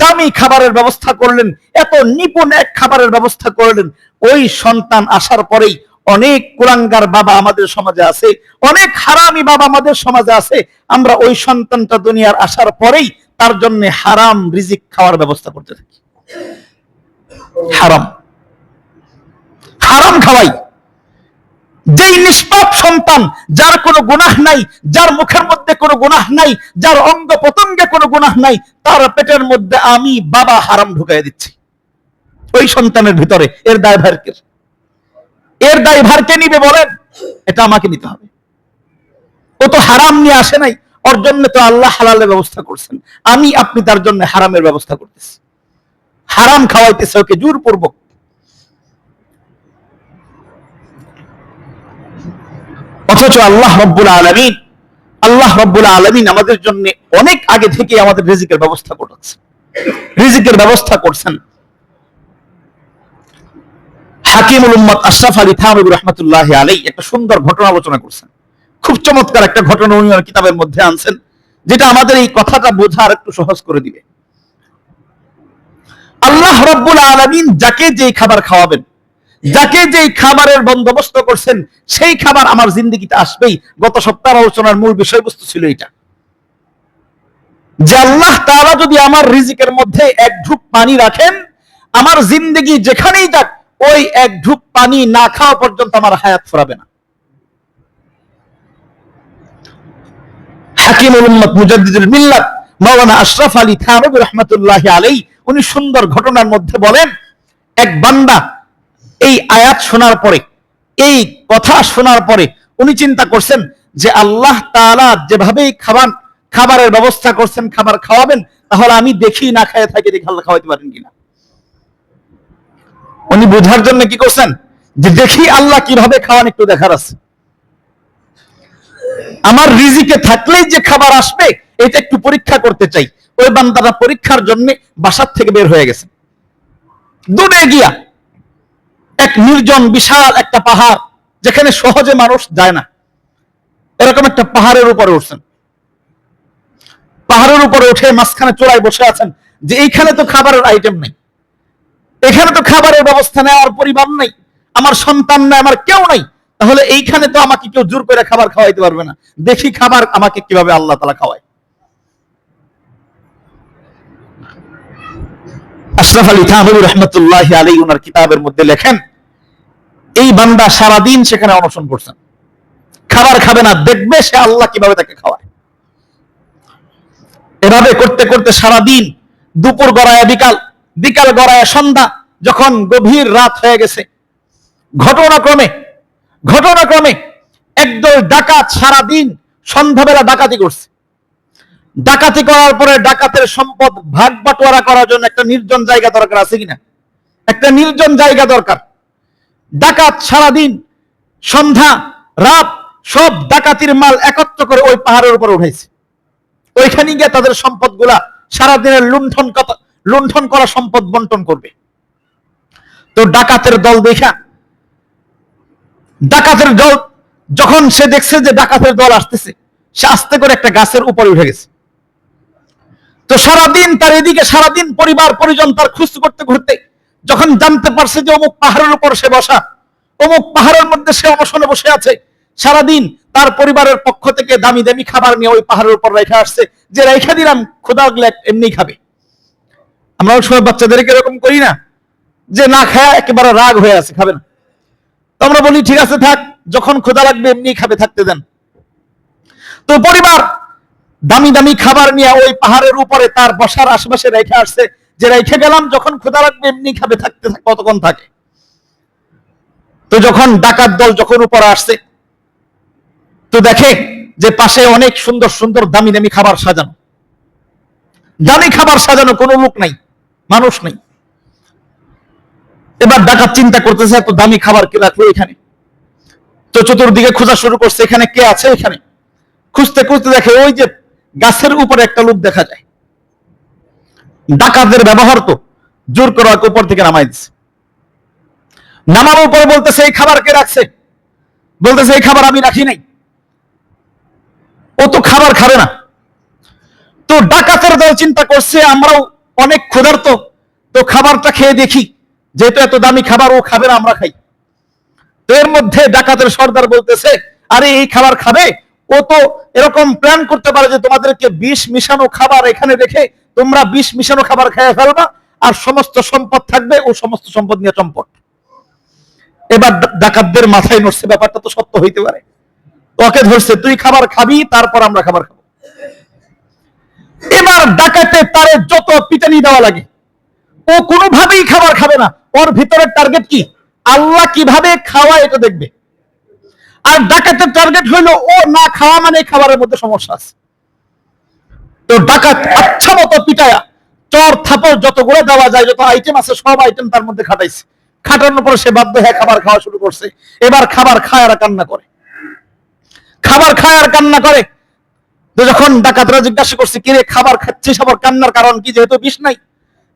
দামি খাবারের ব্যবস্থা করলেন, এত নিপুণ এক খাবারের ব্যবস্থা করলেন, ওই সন্তান আসার পরেই অনেক কুলাঙ্গার বাবা আমাদের সমাজে আছে, অনেক হারামি বাবা আমাদের সমাজে আছে। আমরা ওই সন্তানটা দুনিয়ার আসার পরেই তার জন্য হারাম রিজিক খাওয়ার ব্যবস্থা করতে থাকি। হারাম খাওয়াই। যেই নিষ্পাপ সন্তান, যার কোনো গুনাহ নাই, যার মুখের মধ্যে কোনো গুনাহ নাই, যার অঙ্গ প্রত্যঙ্গে কোনো গুনাহ নাই, তার পেটের মধ্যে আমি বাবা হারাম ঢুকাই দিচ্ছি ওই সন্তানের ভিতরে। এর দায়ভার কে নিবে বলেন? এটা আমাকে নিতে হবে। ও তো হারাম নিয়ে আসে নাই, ওর জন্য তো আল্লাহ হালালের ব্যবস্থা করছেন। আমি আপনি তার জন্য হারামের ব্যবস্থা করতেছি, হারাম খাওয়াইতেছে ওকে জোরপূর্বক। অথচ আল্লাহ রাব্বুল আলামিন আমাদের জন্য অনেক আগে থেকে আমাদের রিজিকের ব্যবস্থা করছেন। হাকিমুল উম্মত আশরাফ আলী থানভী রাহমাতুল্লাহি আলাইহি একটা সুন্দর ঘটনা আলোচনা করছেন। খুব চমৎকার একটা ঘটনা উনি ওনার কিতাবের মধ্যে আনছেন, যেটা আমাদের এই কথাটা বোঝা আর একটু সহজ করে দিবে। আল্লাহ রাব্বুল আলামিন যাকে যেই খাবার খাওয়াবেন, যাকে যেই খাবারের বন্দোবস্ত করছেন, সেই খাবার আমার জিন্দেগিতে আসবেই। গত সপ্তাহের আলোচনার মূল বিষয়বস্তু ছিল এটা, যে আল্লাহ তাআলা যদি আমার রিজিকের মধ্যে এক ঢুক পানি রাখেন, আমার জিন্দেগি যেখানেই যাক ওই এক ঢুক পানি না খাওয়া পর্যন্ত আমার হায়াত ফুরাবে না। হাকিমুল উম্মত মুজাদ্দিদুল মিল্লাত মাওলানা আশরাফ আলী থানভী রাহমাতুল্লাহি আলাইহি উনি সুন্দর ঘটনার মধ্যে বলেন, এক বান্দা এই আয়াত শোনার পরে, এই কথা শোনার পরে উনি চিন্তা করছেন যে আল্লাহ তাআলা যেভাবেই খাবারের ব্যবস্থা করছেন, খাবার খাওয়াবেন, তাহলে আমি দেখি না খায় থাকি, দেখি আল্লাহ খাওয়াইতে পারেন কিনা। উনি বোঝার জন্য কি করছেন, যে দেখি আল্লাহ কিভাবে খাওয়ান, একটু দেখার আছে। আমার রিজিকে থাকলেই যে খাবার আসবে এটা একটু পরীক্ষা করতে চাই। ওই বান্দাটা পরীক্ষার জন্য বাসার থেকে বের হয়ে গেছে। দূরে গিয়া এক নির্জন বিশাল একটা পাহাড়, যেখানে সহজে মানুষ যায় না, এরকম একটা পাহাড়ের উপরে উঠছেন। পাহাড়ের উপরে উঠে মাঝখানে চূড়ায় বসে আছেন, যে এইখানে তো খাবারের আইটেম নেই, এখানে তো খাবারের ব্যবস্থা নেই, আমার পরিবার নাই, আমার সন্তান নাই, আমার কেউ নাই, তাহলে এইখানে তো আমাকে কেউ জোর করে খাবার খাওয়াইতে পারবে না, দেখি খাবার আমাকে কিভাবে আল্লাহ তাআলা খাওয়ায়। আশরাফ আলী থানভী রাহমাতুল্লাহি আলাইহি ওনার কিতাবের মধ্যে লেখেন, এই বান্দা সারাদিন সেখানে অনশন করছেন, খাবার খাবে না, দেখবে সে আল্লাহ কিভাবে তাকে খাওয়ায়। এভাবে করতে করতে সারাদিন দুপুর গড়ায় বিকাল, বিকাল গড়ায় সন্ধ্যা, যখন গভীর রাত হয়ে গেছে, ঘটনাক্রমে একদল ডাকাত সারাদিন সন্ধ্যাবেলা ডাকাতি করছে। ডাকাতি করার পরে ডাকাতের সম্পদ ভাগ বাটোয়ারা করার জন্য একটা নির্জন জায়গা দরকার, আছে কিনা? একটা নির্জন জায়গা দরকার। ডাকাত সারাদিন সন্ধ্যা রাত সব ডাকাতির মাল একত্র করে ওই পাহাড়ের উপর উঠাইছে। ওইখানে গিয়ে তাদের সম্পদ গুলা সারাদিনের লুণ্ঠন করা সম্পদ বন্টন করবে। তো ডাকাতের দল যখন সে দেখছে যে ডাকাতের দল আসতেছে, সে আস্তে করে একটা গাছের উপরে উঠে গেছে। তো সারাদিন তার এদিকে সারাদিন পরিবার পরিজন তার খুঁজ করতে ঘুরতে যখন জানতে পারছে যে অমুক পাহাড়ের উপর সে বসা, অমুক পাহাড়ের মধ্যে সে অনশনে বসে আছে, সারাদিন তার পরিবারের পক্ষ থেকে দামি দামি খাবার নিয়ে ওই পাহাড়ের উপর রেখে আসছে, যে রেখে দিলাম ক্ষুধা লাগলে এমনি খাবে। আমরা সবাই বাচ্চাদেরকে এরকম করি না, যে না খায় একেবারে রাগ হয়ে আছে, খাবে না। তো আমরা বলি ঠিক আছে থাক, যখন ক্ষুধা লাগবে এমনি খাবে, থাকতে দেন। তো পরিবার দামি দামি খাবার নিয়ে ওই পাহাড়ের উপরে তার বসার আশেপাশে রেখে আসছে, যে রেখে গেলাম, যখন ক্ষুধা লাগবে এমনি খাবে, থাকতে কতক্ষণ থাকে। তো যখন ডাকাত দল যখন উপরে আসছে, তো দেখে যে পাশে অনেক সুন্দর সুন্দর দামি দামি খাবার সাজানো, কোনো লোক নাই, মানুষ নাই। এবার ডাকাত চিন্তা করতেছে এত দামি খাবার কে রাখলো এখানে। তো চতুর্দিকে খোঁজা শুরু করছে, এখানে কে আছে। এখানে খুঁজতে খুঁজতে দেখে ওই যে গাছের উপরে একটা লোক দেখা যায়। ডাকাতদের ব্যবহার তো জোর করে উপর থেকে নামাই দিচ্ছে। নামানোর পরে বলতেছে এই খাবার কে রাখছে? বলতেছে এই খাবার আমি রাখি নাই, ও তো খাবার খাবে না। তো ডাকাতের দল চিন্তা করছে আমরাও অনেক ক্ষুধার্ত, তো খাবারটা খেয়ে দেখি, যেহেতু এত দামি খাবার ও খাবে না, আমরা খাই। তো এর মধ্যে ডাকাতের সর্দার বলতেছে আরে এই খাবার খাবে, ও তো এরকম প্ল্যান করতে পারে যে তোমাদেরকে বিষ মিশানো খাবার এখানে রেখে তোমরা বিষ মিশানো খাবার খেয়ে ফেলবা, আর সমস্ত সম্পদ থাকবে, ও সমস্ত সম্পদ নিয়ে চম্পট। এবার ডাকাতদের মাথায় নড়ছে, ব্যাপারটা তো সত্য হইতে পারে। ওকে ধরছে, তুই খাবার খাবি, তারপর আমরা খাবার খাবো। এবার ডাকাতে তারে যত পিটানি দেওয়া লাগে, ও কোনোভাবেই খাবার খাবে না। ওর ভিতরের টার্গেট কি? আল্লাহ কিভাবে খাওয়া এটা দেখবে। আর ডাকাতের টার্গেট হইলো ও না খাওয়া মানে খাবারের মধ্যে সমস্যা আছে। তো ডাকাত আচ্ছা মতো পিটায়া চর থাপড় যতগুলো দেওয়া যায়, যত আইটেম আছে সব আইটেম তার মধ্যে খাটাইছে। খাটানোর পরে সে বাধ্য হয়ে খাবার খাওয়া শুরু করছে। এবার খাবার খায় আর কান্না করে, তো যখন ডাকাতরা জিজ্ঞাসা করছে কিরে খাবার খাচ্ছিস, আবার কান্নার কারণ কি? যেহেতু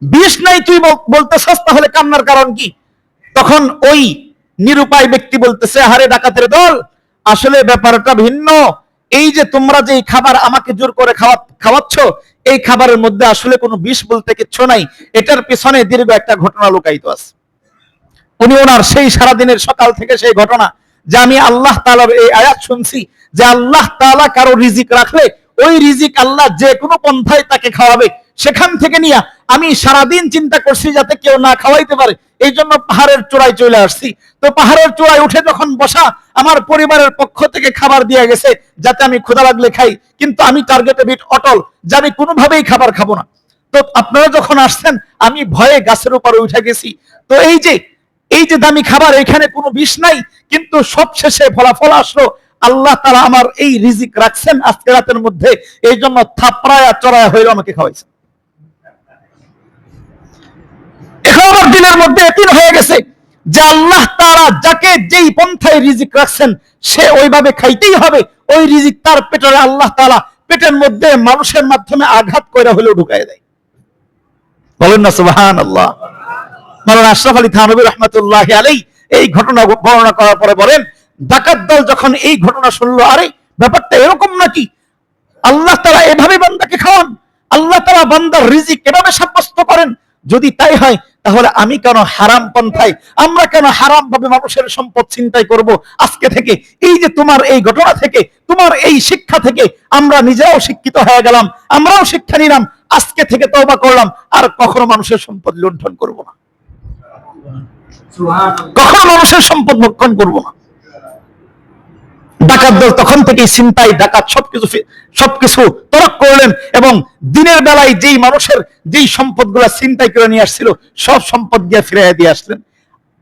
বিষ নাই তুই বলতেছস, তাহলে কান্নার কারণ কি? তখন ওই নিরুপায় ব্যক্তি বলতেছে আরে ডাকাতের দল, আসলে ব্যাপারটা ভিন্ন। এই যে তোমরা যে খাবার আমাকে জোর করে খাওয়াচ্ছ, এই খাবারের মধ্যে আসলে কোনো বিষ বলতে কিচ্ছু নাই, এটার পিছনে দীর্ঘ একটা ঘটনা লুকায়িত আছে। উনি ওনার সেই সারাদিনের সকাল থেকে সেই ঘটনা, যে আমি আল্লাহ তাআলার এই আয়াত শুনছি যে আল্লাহ তাআলা কারো রিজিক রাখলে ওই রিজিক আল্লাহ যে কোনো পন্থায় তাকে খাওয়াবে, সেখান থেকে নিয়ে আমি সারাদিন চিন্তা করছি যাতে কেউ না খাওয়াইতে পারে, এই জন্য পাহাড়ের চূড়ায় চলে আসছি। তো পাহাড়ের চূড়ায় উঠে যখন বসা, আমার পরিবারের পক্ষ থেকে খাবার দিয়ে গেছে যাতে আমি ক্ষুধা লাগলে খাই, কিন্তু আমি টার্গেটে বিট অটল যে আমি কোনোভাবেই খাবার খাবো না। তো আপনারা যখন আসছেন আমি ভয়ে গাছের উপরে উঠে গেছি। তো এই যে দামি খাবার, এখানে কোনো বিষ নাই, কিন্তু সবশেষে ফলাফল আসলো আল্লাহ তাআলা আমার এই রিজিক রাখছেন আজকে রাতের মধ্যে, এই জন্য থাপড়ায়া চড়ায়া হইল আমাকে খাওয়াইছে। এখন আমার দিলের মধ্যে এতিন হয়ে গেছে যে আল্লাহ তাআলা যাকে যেই পন্থায় রিজিক রাখছেন সে ওইভাবে খাইতেই হবে। ওই রিজিক তার পেটে আল্লাহ তাআলা পেটের মধ্যে মানুষের মাধ্যমে আঘাত করে হলেও ঢুকায় দেয়। বলেন না সুবহানাল্লাহ। মাওলানা আশরাফ আলী থানভী রাহমাতুল্লাহি আলাইহি এই ঘটনা বর্ণনা করার পরে বলেন, ডাকাত দল যখন এই ঘটনা শুনলো, আরে ব্যাপারটা এরকম নাকি? আল্লাহ তাআলা এভাবে বান্দাকে খাওয়ান, আল্লাহ তাআলা বান্দার রিজিক এভাবে সাব্যস্ত করেন। যদি তাই হয় তাহলে আমি কেন হারাম পন্থায়, আমরা কেন হারাম ভাবে মানুষের সম্পদ ছিনতাই করব? আজকে থেকে এই যে তোমার এই ঘটনা থেকে, তোমার এই শিক্ষা থেকে আমরা নিজেরাও শিক্ষিত হয়ে গেলাম, আমরাও শিক্ষা নিলাম। আজকে থেকে তওবা করলাম, আর কখনো মানুষের সম্পদ লুণ্ঠন করব না, কখনো মানুষের সম্পদ ভক্ষণ করব না। ডাকাত দল তখন থেকেই ছিনতাই ডাকাত সবকিছু তরক করলেন এবং দিনের বেলায় যেই মানুষের যেই সম্পদগুলা ছিনতাই করে নিয়ে আসছিল সব সম্পদ দিয়ে ফিরিয়ে দিয়ে আসলেন।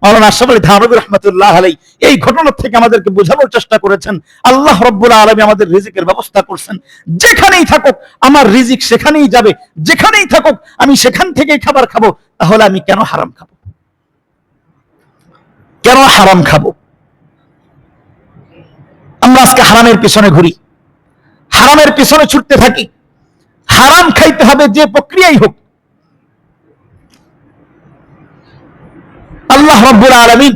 মাওলানা আশরাফ আলী থানভী রাহমাতুল্লাহ আলাইহি এই ঘটনা থেকে আমাদেরকে বোঝানোর চেষ্টা করেছেন আল্লাহ রাব্বুল আলামিন আমাদের রিজিকের ব্যবস্থা করছেন। যেখানেই থাকুক আমার রিজিক সেখানেই যাবে, যেখানেই থাকুক আমি সেখান থেকেই খাবার খাবো। তাহলে আমি কেন হারাম খাবো? কেন হারাম খাবো? আমরা আজকে হারামের পিছনে ঘুরি, হারামের পিছনে ছুটতে থাকি। হারাম খাইতে হবে যে প্রক্রিয়াই হোক। আল্লাহ রাব্বুল আলামিন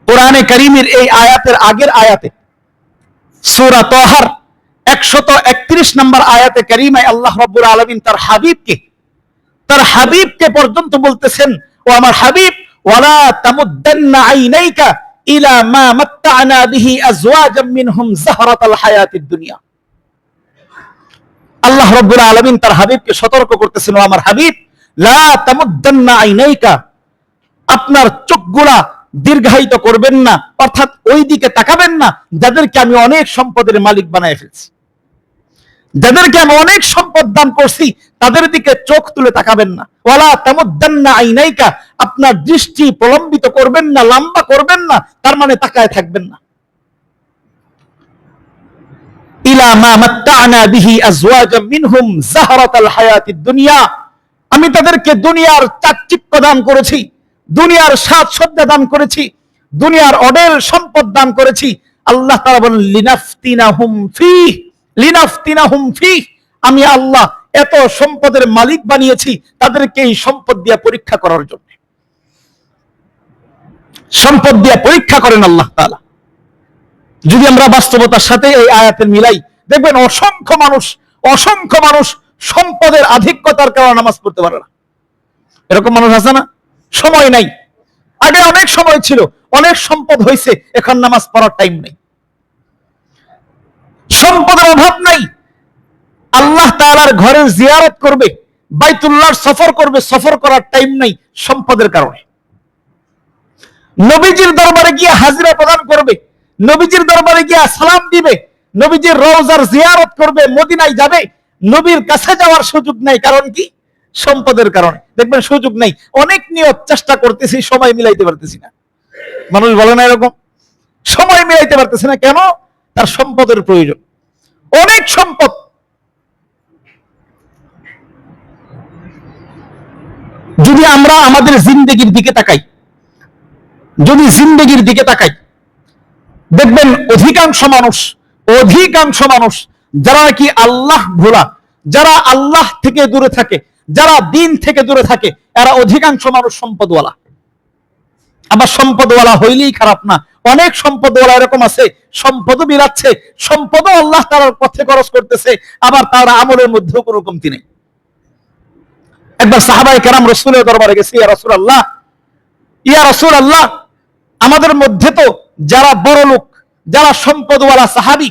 কোরআনে কারীমের এই আয়াতের আগের আয়াতে সূরা তাহার 131 নম্বর আয়াতে কারীমায় আল্লাহ রাব্বুল আলামিন তার হাবিবকে পর্যন্ত বলতেছেন, ও আমার হাবিব, ওয়ালা তামুদ্দান্না আইনাইকা ইলা মা মাত্তা'না বিহি আজওয়াজাম মিনহুম যাহরাতাল হায়াতিদ দুনিয়া। আল্লাহ রাব্বুল আলামিন তার হাবিবকে সতর্ক করতেছেন, ও আমার হাবিব, লা তামুদ্দান্না আইনাইকা, আপনার চোখগুলা দীর্ঘায়িত করবেন না, অর্থাৎ ওই দিকে তাকাবেন না যাদেরকে আমি অনেক সম্পদের মালিক বানায় ফেলছি, যাদেরকে আমি অনেক সম্পদ দান করছি তাদের দিকে চোখ তুলে তাকাবেন না। ওয়ালা তামুদ্দান্না আইনাইকা, আপনার দৃষ্টি প্রলম্বিত করবেন না, লম্বা করবেন না, তার মানে তাকায় থাকবেন না। ইলা মা মাত্তা'না বিহি আজওয়াজাম মিনহুম যাহরাতাল হায়াতিদ দুনিয়া, আমি তাদেরকে দুনিয়ার চাকচিক্য দান করেছি, দুনিয়ার সাজসজ্জা দান করেছি, দুনিয়ার অডেল সম্পদ দান করেছি। আল্লাহ তাআলা বলেন লিনাফতিনাহুম ফীহ, আমি আল্লাহ এত সম্পদের মালিক বানিয়েছি তাদেরকে এই সম্পদ দিয়ে পরীক্ষা করার জন্য। সম্পদ দিয়ে পরীক্ষা করেন আল্লাহ তাআলা। যদি আমরা বাস্তবতার সাথে এই আয়াতের মিলাই, দেখবেন অসংখ্য মানুষ সম্পদের আধিক্যতার কারণে নামাজ পড়তে পারে না। এরকম মানুষ আছে না? সময় নাই। আগে অনেক সময় ছিল, অনেক সম্পদ হয়েছে, এখন নামাজ পড়ার টাইম নেই। সম্পদের অভাব নাই, আল্লাহ তাআলার ঘরের জিয়ারত করবে, বাইতুল্লাহর সফর করবে, সফর করার টাইম নাই সম্পদের কারণে। নবীজির দরবারে গিয়ে হাজিরা প্রদান করবে, নবীজির দরবারে গিয়ে সালাম দিবে, নবীজির রওজার জিয়ারত করবে, মদিনায় যাবে, নবীর কাছে যাওয়ার সুযোগ নাই। কারণ কি? সম্পদের কারণে। দেখবেন সুযোগ নেই, অনেক নিয়ত চেষ্টা করতেছি, সময় মিলাইতে পারতেছি না। মানুষ বলে না এরকম, সময় মিলাইতে পারতেছি না। কেন? তার সম্পদের প্রয়োজন, অনেক সম্পদ। যদি আমরা আমাদের জিন্দেগির দিকে তাকাই, দেখবেন অধিকাংশ মানুষ যারা কি আল্লাহ ভোলা, যারা আল্লাহ থেকে দূরে থাকে, যারা দিন থেকে দূরে থাকে, এরা অধিকাংশ মানুষ সম্পদওয়ালা। আবার সম্পদওয়ালা হইলেই খারাপ না, অনেক সম্পদওয়ালা এরকম আছে, সম্পদও বিলাচ্ছে, সম্পদও আল্লাহ তাআলার পথে খরচ করতেছে, আবার তার আমলের মধ্যেও কোনো কমতি নেই। একবার সাহাবায়ে কেরাম রাসূলের দরবারে গেছে, ইয়া রাসূলুল্লাহ, আমাদের মধ্যে তো যারা বড় লোক, যারা সম্পদওয়ালা সাহাবী,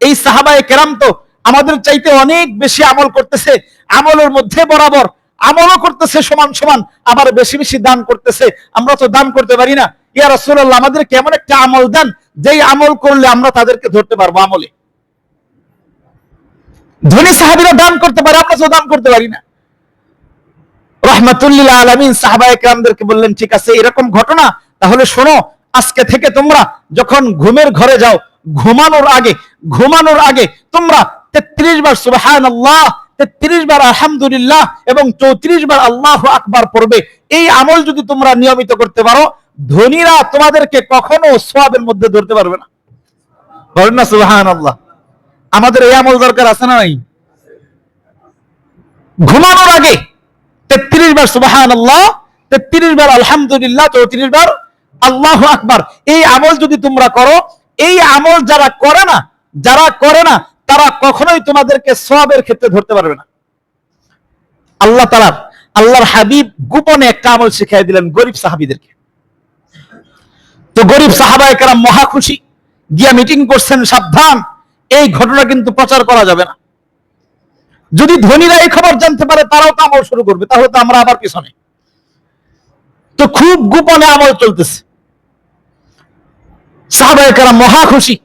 এই সাহাবায়ে কেরাম তো আমাদের চাইতে অনেক বেশি আমল করতেছে, আমলের মধ্যে বরাবর, আমলও করতেছে সমান সমান, আবার বেশি বেশি দান করতেছে, আমরা তো দান করতে পারি না। ইয়া রাসূলুল্লাহ, আমাদের কেমন একটা আমল দান, যেই আমল করলে আমরা তাদেরকে ধরতে পারবো আমলে। ধনী সাহাবীরা দান করতে পারে, আমরা তো দান করতে পারি না। রাহমাতুল লিল আলামিন সাহাবায়ে কেরামদেরকে বললেন, ঠিক আছে, এরকম ঘটনা, তাহলে শোনো, আজকে থেকে তোমরা যখন ঘুমের ঘরে যাও, ঘুমানোর আগে তোমরা 33 বার সুবহানাল্লাহ, 33 বার আলহামদুলিল্লাহ এবং 34 বার আল্লাহু আকবার পড়বে। এই আমল যদি তোমরা নিয়মিত করতে পারো, ধনীরা তোমাদেরকে কখনো সওয়াবের মধ্যে ধরতে পারবে না। বলেন না সুবহানাল্লাহ। আমাদের এই আমল দরকার আছে না নাই? ঘুমানোর আগে 33 বার সুবহানাল্লাহ, 33 বার আলহামদুলিল্লাহ, 34 বার আল্লাহু আকবার, এই আমল যদি তোমরা করো, এই আমল যারা করে না তারা কখনোই তোমাদেরকে সওয়াবের ক্ষেত্রে ধরতে পারবে না। আল্লাহর হাবিব গোপনে একটা আমল শিখিয়ে দিলেন গরিব সাহাবীদেরকে। তো গরিব সাহাবায়ে কেরাম মহা খুশি, গিয়া মিটিং করছেন, সাবধান, এই ঘটনা কিন্তু প্রচার করা যাবে না। যদি ধনীরা এই খবর জানতে পারে, তারাও তো আমল শুরু করবে, তাহলে তো আমরা আবার পিছনে। তো খুব গোপনে আমল চলতেছে, সাহাবায়ে কেরাম মহা খুশি।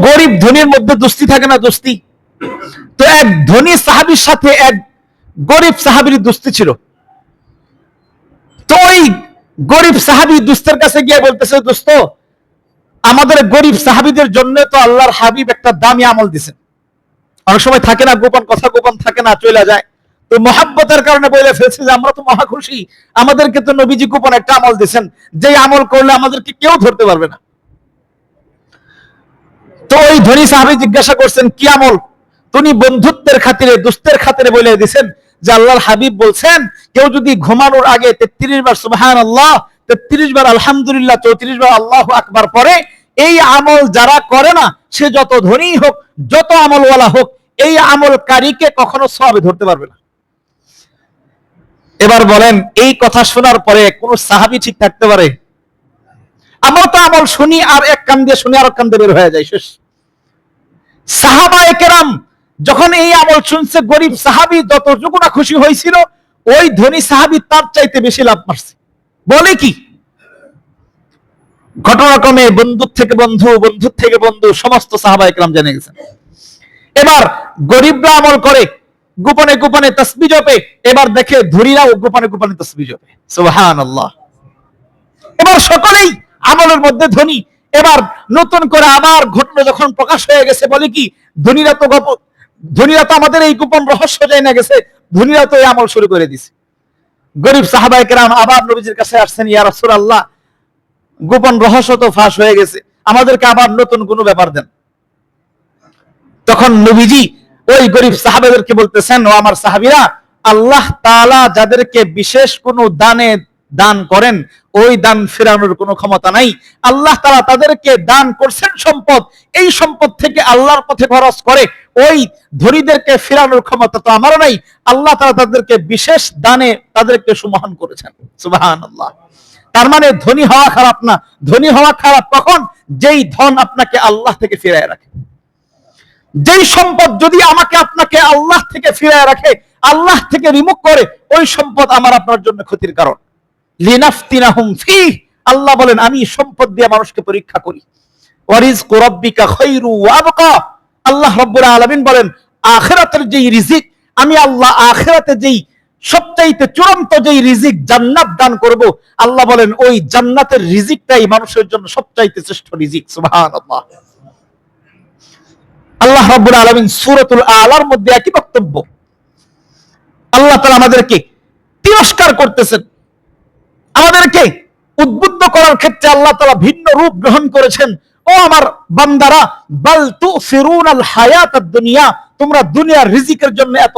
গরিব ধনীর মধ্যে দোস্তি থাকে না, দোস্তি। তো এক ধনী সাহাবীর সাথে এক গরিব সাহাবীর দোস্তি ছিল। তো ওই গরিব সাহাবী দোস্তের কাছে গিয়ে বলতেছে, দোস্ত, আমাদের গরিব সাহাবীদের জন্য তো আল্লাহর হাবিব একটা দামি আমল দিছেন। অনেক সময় থাকে না গোপন কথা, গোপন থাকে না, চলে যায়। তো মহাব্বতের কারণে বলে ফেলছে যে আমরা তো মহা খুশি, আমাদেরকে তো নবীজি গোপন একটা আমল দিছেন, যে আমল করলে আমাদেরকে কেউ ধরতে পারবে না। তো ওই ধনী সাহাবী জিজ্ঞাসা করছেন, কি আমল? তিনি বন্ধুত্বের খাতিরে, দোস্তের খাতিরে বলে দিয়েছেন যে আল্লাহর হাবিব বলছেন, কেউ যদি ঘুমানোর আগে 33 বার সুবহানাল্লাহ, 33 বার আলহামদুলিল্লাহ, 34 বার আল্লাহু আকবার পরে, এই আমল যারা করে না, সে যত ধনী হোক, যত আমলওয়ালা হোক, এই আমলকারীকে কখনো সওয়াবে ধরতে পারবে না। এবার বলেন, এই কথা শোনার পরে কোন সাহাবী ঠিক থাকতে পারে? আমরা তো আমল শুনি আর এক কান দিয়ে শুনি আর এক কান দিয়ে বের হয়ে যায়, শেষ। সাহাবায়ে কেরাম যখন এই আমল শুনছে, গরিব সাহাবী যতটুকু না খুশি হয়েছিল, ওই ধনী সাহাবী তার চাইতে বেশি লাভ মারছে। বলে কি? ঘটনাক্রমে বন্ধুর থেকে বন্ধু, বন্ধুর থেকে বন্ধু, সমস্ত সাহাবায়ে কেরাম জেনে গেছেন। এবার গরিবরা আমল করে, গোপনে গোপনে তাসবিহ জপে, এবার দেখে ধনীরাও গোপনে গোপনে তাসবিহ জপে। সুবহানাল্লাহ। এবার সকলেই আমলের মধ্যে ধনী। এবার নতুন করে আবার ঘটনা যখন প্রকাশ হয়ে গেছে, বলে কি, ধনীরা তো আমাদের এই গোপন রহস্য জানা গেছে, ধনীরা তো এই আমল শুরু করে দিছে। গরিব সাহাবায়ে কেরাম আবার নবীজির কাছে আসছেন, ইয়া রাসূলুল্লাহ, গোপন রহস্য তো ফাঁস হয়ে গেছে, আমাদেরকে আবার নতুন কোনো ব্যাপার দেন। তখন নবীজি ওই গরিব সাহাবাদেরকে বলতেছেন, ও আমার সাহাবীরা, আল্লাহ তাআলা যাদেরকে বিশেষ কোনো দান করেন, ওই দান ফেরানোর কোনো ক্ষমতা নাই। আল্লাহ তাআলা তাদেরকে দান করছেন সম্পদ, এই সম্পদ থেকে আল্লাহর পথে খরচ করে ওই ধনীদেরকে ফেরানোর ক্ষমতা তো আমারও নাই। আল্লাহ তাআলা তাদেরকে বিশেষ দানে তাদেরকে সুমহান করেছেন। সুবহানাল্লাহ। তার মানে ধনী হওয়া খারাপ না। ধনী হওয়া খারাপ কখন? যেই ধন আপনাকে আল্লাহ থেকে ফিরায় রাখে। যেই সম্পদ যদি আমাকে আপনাকে আল্লাহ থেকে ফিরায় রাখে, আল্লাহ থেকে রিমুভ করে, ওই সম্পদ আমার আপনার জন্য ক্ষতির কারণ। লিনাফতিনাহুম ফীহ, আল্লাহ বলেন আমি সম্পদ দিয়ে মানুষকে পরীক্ষা করি। ওয়ারিজকু রাব্বিকা খায়রু ওয়া আবকা, আল্লাহ রাব্বুল আলামিন বলেন আখিরাতের যেই রিজিক, আমি আল্লাহ আখিরাতে যেই সবচাইতে চূড়ান্ত যেই রিজিক জান্নাত দান করব, আল্লাহ বলেন ওই জান্নাতের রিজিকটাই মানুষের জন্য সবচাইতে শ্রেষ্ঠ রিজিক। সুবহানাল্লাহ। আল্লাহ রাব্বুল আলামিন সূরাতুল আলার মধ্যে একই বক্তব্য। আল্লাহ তাআলা আমাদেরকে তিরস্কার করতেছেন, আমাদেরকে উদ্বুদ্ধ করার ক্ষেত্রে আল্লাহ তাআলা ভিন্ন রূপ গ্রহণ করেছেন। ও আমার বান্দারা, বাল তুসিরুনাল হায়াতাদ দুনিয়া, তোমরা দুনিয়ার রিজিকের জন্য এত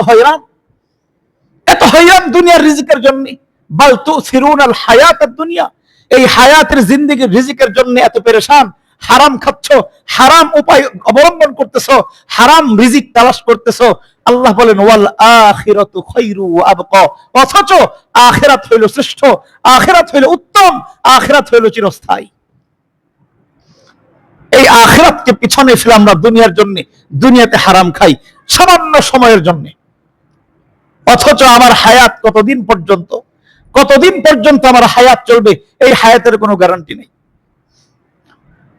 হয়রান দুনিয়ার রিজিকের জন্য। বাল তুসিরুনাল হায়াতাদ দুনিয়া, এই হায়াতের জিন্দেগির রিজিকের জন্য এত পেরেশান। হারাম খাচ্ছ, হারাম উপায় অবলম্বন করতেছো, হারাম রিজিক তালাশ করতেছো। আল্লাহ বলেন ওয়াল আখিরাতু খায়রু ওয়া আবকা, অথচ আখিরাত হইল শ্রেষ্ঠ, আখিরাত হইল উত্তম, আখিরাত হইল চিরস্থায়ী। এই আখিরাতকে পিছনে ফেলে আমরা দুনিয়ার জন্য, দুনিয়াতে হারাম খাই সামান্য সময়ের জন্য। অথচ আমার হায়াত কতদিন পর্যন্ত আমার হায়াত চলবে, এই হায়াতের কোনো গ্যারান্টি নেই।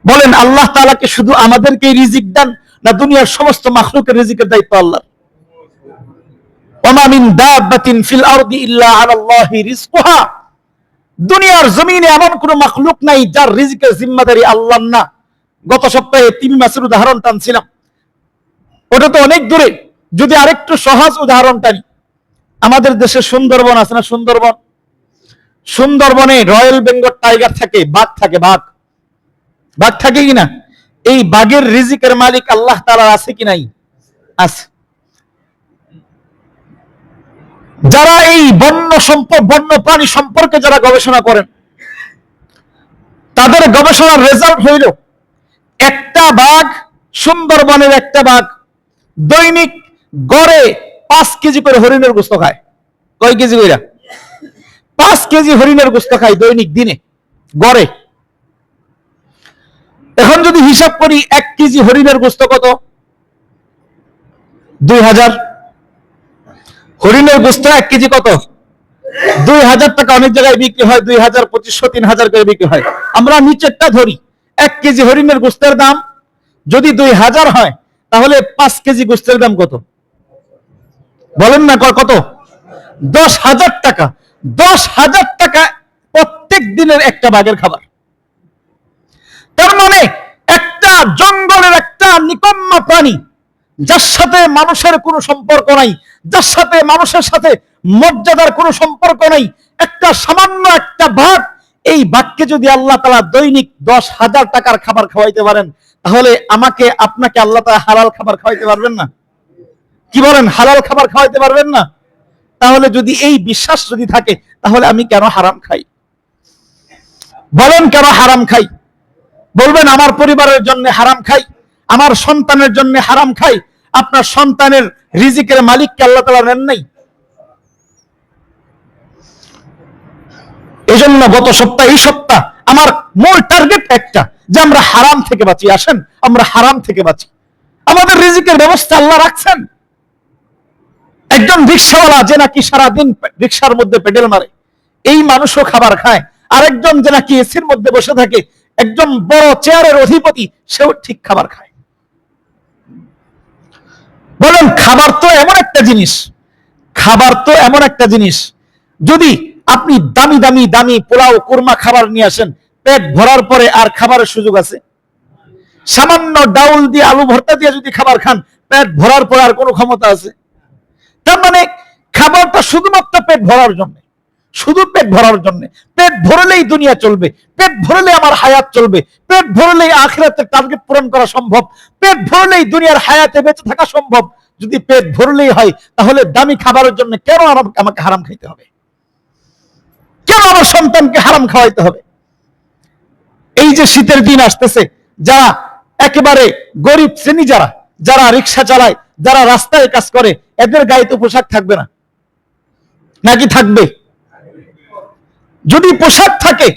বলেন আল্লাহ তাআলা কি শুধু আমাদেরকে রিজিক দেন, না দুনিয়ার সমস্ত মাখলুকের রিজিকের দায়িত্ব আল্লাহর? ওমা মিন দাব্বাতিন ফিল আরদি ইল্লা আলাল্লাহি রিজকুহা, দুনিয়ার জমিনে এমন কোন মাখলুক নাই যার রিজিকের জিম্মাদারি আল্লাহর না। গত সপ্তাহে তিমি মাছের উদাহরণ টানছিলাম, ওটা তো অনেক দূরে। যদি আরেকটু সহজ উদাহরণ টানি, আমাদের দেশে সুন্দরবন আছে না, সুন্দরবনে রয়্যাল বেঙ্গল টাইগার থাকে, বাঘ থাকে কিনা? এই বাঘের রিজিকের মালিক আল্লাহ তাআলা আছে কি নাই? আছে। যারা এই বন্য প্রাণী সম্পর্কে যারা গবেষণা করেন, তাদের গবেষণার রেজাল্ট হইল একটা বাঘ, সুন্দরবনের একটা বাঘ দৈনিক গড়ে 5 কেজি করে হরিণের গোশত খায়। কয় কেজি কইরা? 5 কেজি হরিণের গোশত খায় দৈনিক দিনে গড়ে। এখন যদি হিসাব করি 1 কেজি হরিণের গোশত কত? 2000। হরিণের গোশত 1 কেজি কত? 2000 টাকা। অনেক জায়গায় বিক্রি হয় 2000, 2500, 3000 করে বিক্রি হয়। আমরা নিচেরটা ধরি, 1 কেজি হরিণের গোশতের দাম যদি 2000 হয় তাহলে 5 কেজি গোস্তের দাম কত? বলেন না কত? 10,000 টাকা। 10,000 টাকা প্রত্যেক দিনের একটা বাঘের খাবার। তার মানে একটা জঙ্গলের একটা নিকম্মা প্রাণী, যার সাথে মানুষের কোনো সম্পর্ক নাই, যার সাথে মানুষের সাথে মর্যাদার কোনো সম্পর্ক নাই, একটা সামান্য একটা বাঘ, এই বাঘকে যদি আল্লাহ তাআলা দৈনিক 10,000 টাকার খাবার খাওয়াইতে পারেন, তাহলে আমাকে আপনাকে আল্লাহ তাআলা হালাল খাবার খাওয়াইতে পারবেন না? কি বলেন, হালাল খাবার খাওয়াইতে পারবেন না? তাহলে যদি এই বিশ্বাস যদি থাকে, তাহলে আমি কেন হারাম খাই? বলেন কেন হারাম খাই? বলবেন আমার পরিবারের জন্য হারাম খাই, আমার সন্তানের জন্য হারাম খাই। আপনার সন্তানের রিজিকের মালিককে আল্লাহ তাআলা নেন নাই? এই জন্য গত সপ্তাহ, এই সপ্তাহ আমার মূল টার্গেট একটা, যে আমরা হারাম থেকে বাঁচি। আসেন আমরা হারাম থেকে বাঁচি। আমাদের রিজিকের ব্যবস্থা আল্লাহ রাখছেন। একজন রিক্সাওয়ালা যে নাকি সারাদিন রিক্সার মধ্যে পেডেল মারে, এই মানুষও খাবার খায়। আরেকজন যে নাকি এসির মধ্যে বসে থাকে, একজন বড় চেয়ারের অধিপতি, সেও ঠিক খাবার খায়। বলেন খাবার তো এমন একটা জিনিস, খাবার তো এমন একটা জিনিস, যদি আপনি দামি দামি দামি পোলাও কুরমা খাবার নিয়ে আসেন, পেট ভরার পরে আর খাবারের সুযোগ আছে? সামান্য ডাউল দিয়ে আলু ভর্তা দিয়ে যদি খাবার খান, পেট ভরার পরে আর কোনো ক্ষমতা আছে? তার মানে খাবারটা শুধুমাত্র পেট ভরার জন্য, শুধু পেট ভরার জন্য। পেট ভরলেই দুনিয়া চলবে, পেট ভরলে আমার হায়াত চলবে, পেট ভরলেই আখিরাতের টার্গেট পূরণ করা সম্ভব, পেট ভরলেই দুনিয়ার হায়াতে বেঁচে থাকা সম্ভব। যদি পেট ভরলেই হয়, তাহলে দামি খাবারের জন্য কেন আমাকে হারাম খাইতে হবে? কেন আমার সন্তানকে হারাম খাওয়াইতে হবে? এই যে শীতের দিন আসতেছে, যারা একেবারে গরিব শ্রেণী, যারা যারা রিক্সা চালায়, যারা রাস্তায় কাজ করে, এদের গায়ে তো পোশাক থাকবে না, নাকি থাকবে? যদি পোশাক থাকে,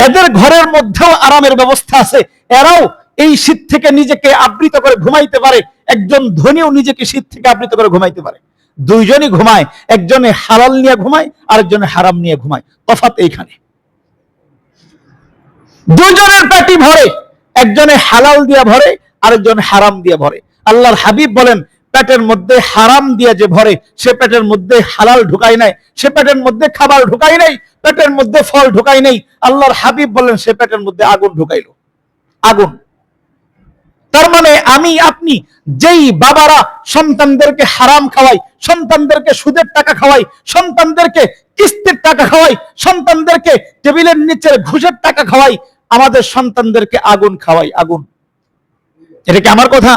এদের ঘরের মধ্যেও আরামের ব্যবস্থা আছে, এরাও এই শীত থেকে নিজেকে আবৃত করে ঘুমাইতে পারে। একজন ধনীও নিজেকে শীত থেকে আবৃত করে ঘুমাইতে পারে। দুইজনই ঘুমায়, একজনে হালাল নিয়ে ঘুমায়, আরেকজনে হারাম নিয়ে ঘুমায়। তফাৎ এইখানে। দুইজনের পেটি ভরে, একজনে হালাল দিয়ে ভরে, আরেকজন হারাম দিয়ে ভরে। আল্লাহর হাবিব বলেন, পেটের মধ্যে হারাম দিয়ে যে ভরে, সে পেটের মধ্যে হালাল ঢুকায় নাই, সে পেটের মধ্যে খাবার ঢুকায় নাই, পেটের মধ্যে ফল ঢুকায় নাই। আল্লাহর হাবিব বলেন, সে পেটের মধ্যে আগুন ঢুকাইলো, আগুন। তার মানে আমি আপনি যেই বাবারা সন্তানদেরকে হারাম খাওয়াই, সন্তানদেরকে সুদের টাকা খাওয়াই, সন্তানদেরকে কিস্তির টাকা খাওয়াই, সন্তানদেরকে টেবিলের নিচের ঘুষের টাকা খাওয়াই, আমাদের সন্তানদেরকে আগুন খাওয়াই, আগুন। এটা কি আমার কথা?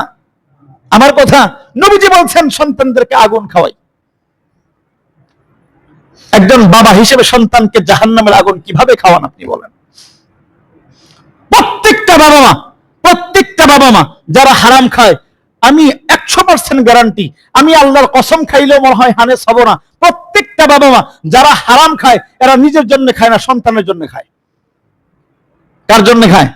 আমার কথা। নবীজি বলছেন সন্তানদেরকে আগুন খাওয়াই। একজন বাবা হিসেবে সন্তানকে জাহান্নামের আগুন কিভাবে খাওয়ান আপনি বলেন? প্রত্যেকটা বাবা মা যারা হারাম খায়, আমি 100% গ্যারান্টি, আমি আল্লাহর কসম খাইলেও মনে হয় হানে হব না, প্রত্যেকটা বাবা মা যারা হারাম খায়, এরা নিজের জন্য খায় না, সন্তানের জন্য খায়। কার জন্য খায়?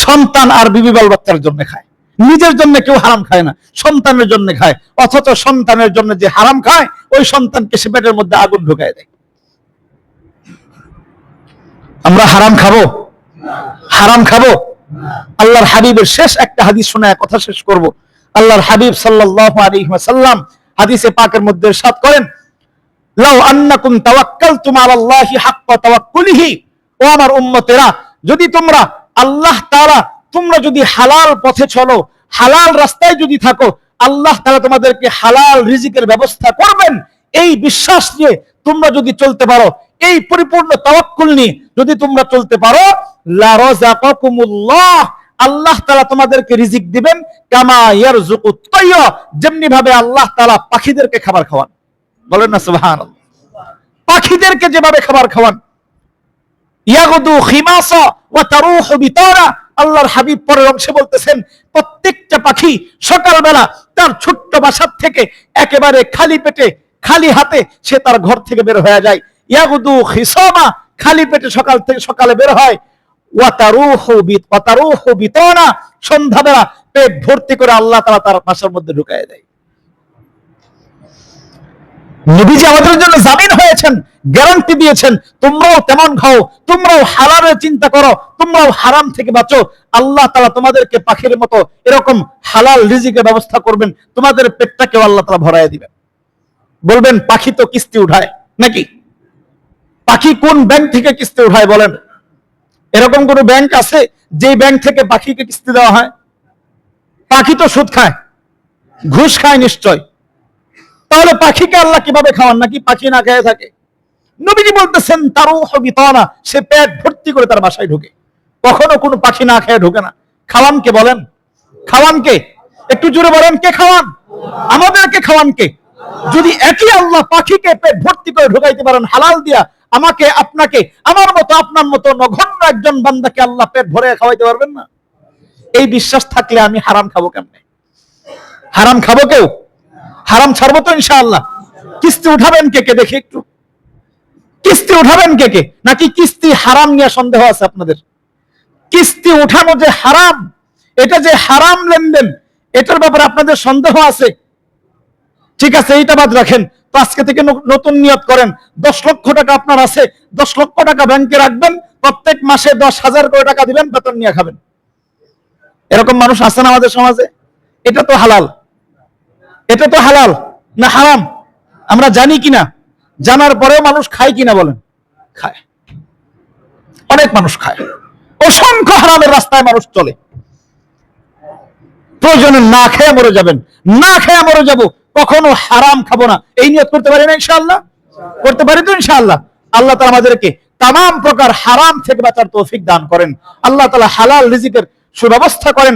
সন্তান আর বিবি বাল বাচ্চার জন্য খায়। নিজের জন্য কেউ হারাম খায় না, সন্তানের জন্য খায়। অথচ সন্তানের জন্য যে হারাম খায়, ওই সন্তানকে সে পেটের মধ্যে আগুন ঢুকায় দেয়। আমরা হারাম খাবো? হারাম খাবো? আল্লাহর হাবিবের শেষ একটা হাদিস শোনায় কথা শেষ করব। আল্লাহর হাবিব সাল্লাল্লাহু আলাইহি ওয়াসাল্লাম হাদিসে পাকের মধ্যে ইরশাদ করেন, লাউ আন্নাকুম তাওয়াক্কালতুম আলাল্লাহি হাক্কা তাওয়াক্কুলিহি, ও আমার উম্মতেরা, যদি তোমরা আল্লাহ তাআলা, তোমরা যদি হালাল পথে চলো, হালাল রাস্তায় যদি থাকো, আল্লাহ তাআলা তোমাদেরকে হালাল রিজিকের ব্যবস্থা করবেন, এই বিশ্বাস নিয়ে তোমরা যদি চলতে পারো, এই পরিপূর্ণ তাওয়াক্কুল নিয়ে যদি তোমরা চলতে পারো, লা রাযাকাকুমুল্লাহ, আল্লাহ তাআলা তোমাদেরকে রিজিক দিবেন, কামা ইয়ারযুকুত তাইয়্যা, যেমনি ভাবে আল্লাহ তাআলা পাখিদেরকে খাবার খাওয়ান। বলেন না সুবহানাল্লাহ? পাখিদেরকে যেভাবে খাবার খাওয়ান, ইয়াগুদু খিমাসা ওয়া তারুহু বিতারা, আল্লাহর হাবিব পরের অংশে বলতেছেন, প্রত্যেকটা পাখি সকালবেলা তার ছোট্ট বাসা থেকে একেবারে খালি পেটে, খালি হাতে সে তার ঘর থেকে বের হয়ে যায়। ইয়াগুদু খিসামা, খালি পেটে সকালে বের হয়। ওয়া তারুহু বিতারা, সন্ধ্যাবেলা পেট ভর্তি করে আল্লাহ তাআলা তার বাসার মধ্যে ঢুকায় দেয়। নবীজি আমাদের জন্য জামিন হয়েছেন, গ্যারান্টি দিয়েছেন, তোমরাও তেমন খাও, তোমরাও হালালের চিন্তা করো, তোমরাও হারাম থেকে বাঁচো। আল্লাহ তাআলা তোমাদেরকে পাখির মতো এরকম হালাল রিজিকের ব্যবস্থা করবেন, তোমাদের পেটটাকেও আল্লাহ তাআলা ভরাইয়া দিবেন। বলবেন পাখি তো কিস্তি উঠায় নাকি? পাখি কোন ব্যাংক থেকে কিস্তি উঠায় বলেন? এরকম কোন ব্যাংক আছে যে ব্যাংক থেকে পাখিকে কিস্তি দেওয়া হয়? পাখি তো সুদ খায়, ঘুষ খায় নিশ্চয়। তাহলে পাখিকে আল্লাহ কিভাবে খাওয়ান? নাকি পাখি না খেয়ে থাকে? নবীজি বলতেছেন তারুহ বিতানা, সে পেট ভর্তি করে তার বাসায় ঢোকে। কখনো কোনো পাখি না খেয়ে ঢোকে না। খাওয়ান কে বলেন? খাওয়ান কে? একটু জোরে বলেন, কে খাওয়ান? আমাদেরকে খাওয়ান কে? যদি একই আল্লাহ পাখিকে পেট ভর্তি করে ঢোকাইতে পারেন হালাল দিয়া, আমাকে আপনাকে আমার মতো আপনার মতো নগণ্য একজন বান্দাকে আল্লাহ পেট ভরে খাওয়াইতে পারবেন না? এই বিশ্বাস থাকলে আমি হারাম খাবো কেমনে? হারাম খাবো কেউ? হারাম ছাড়বো তো ইনশাআল্লাহ। কিস্তি উঠাবেন কে কে দেখি একটু? কিস্তি উঠাবেন কে কে? নাকি কিস্তি হারাম নিয়ে সন্দেহ আছে আপনাদের? কিস্তি উঠানো যে হারাম, এটা যে হারাম লেনদেন, এটার ব্যাপারে আপনাদের সন্দেহ আছে? ঠিক আছে, এইটা বাদ রাখেন তো। আজকে থেকে নতুন নিয়ত করেন, 10 লক্ষ টাকা আপনার আছে, 10 লক্ষ টাকা ব্যাংকে রাখবেন, প্রত্যেক মাসে 10,000 করে টাকা দিবেন, বেতন নিয়ে খাবেন। এরকম মানুষ আছে না আমাদের সমাজে? এটা তো হালাল? এটা তো হালাল না হারাম? আমরা জানি কিনা? জানার পরেও মানুষ খায় কিনা বলেন? খায়। অনেক মানুষ খায়। অসংখ্য হারামের রাস্তায় মানুষ চলে। প্রয়োজনে না খেয়ে মরে যাবেন, না খেয়ে মরে যাব, কখনো হারাম খাবো না, এই নিয়ত করতে পারি না ইনশাআল্লাহ? করতে পারি তো ইনশাআল্লাহ? আল্লাহ তাআলা আমাদেরকে তামাম প্রকার হারাম থেকে বাঁচার তৌফিক দান করেন। আল্লাহ তাআলা হালাল রিজিকের সুব্যবস্থা করেন।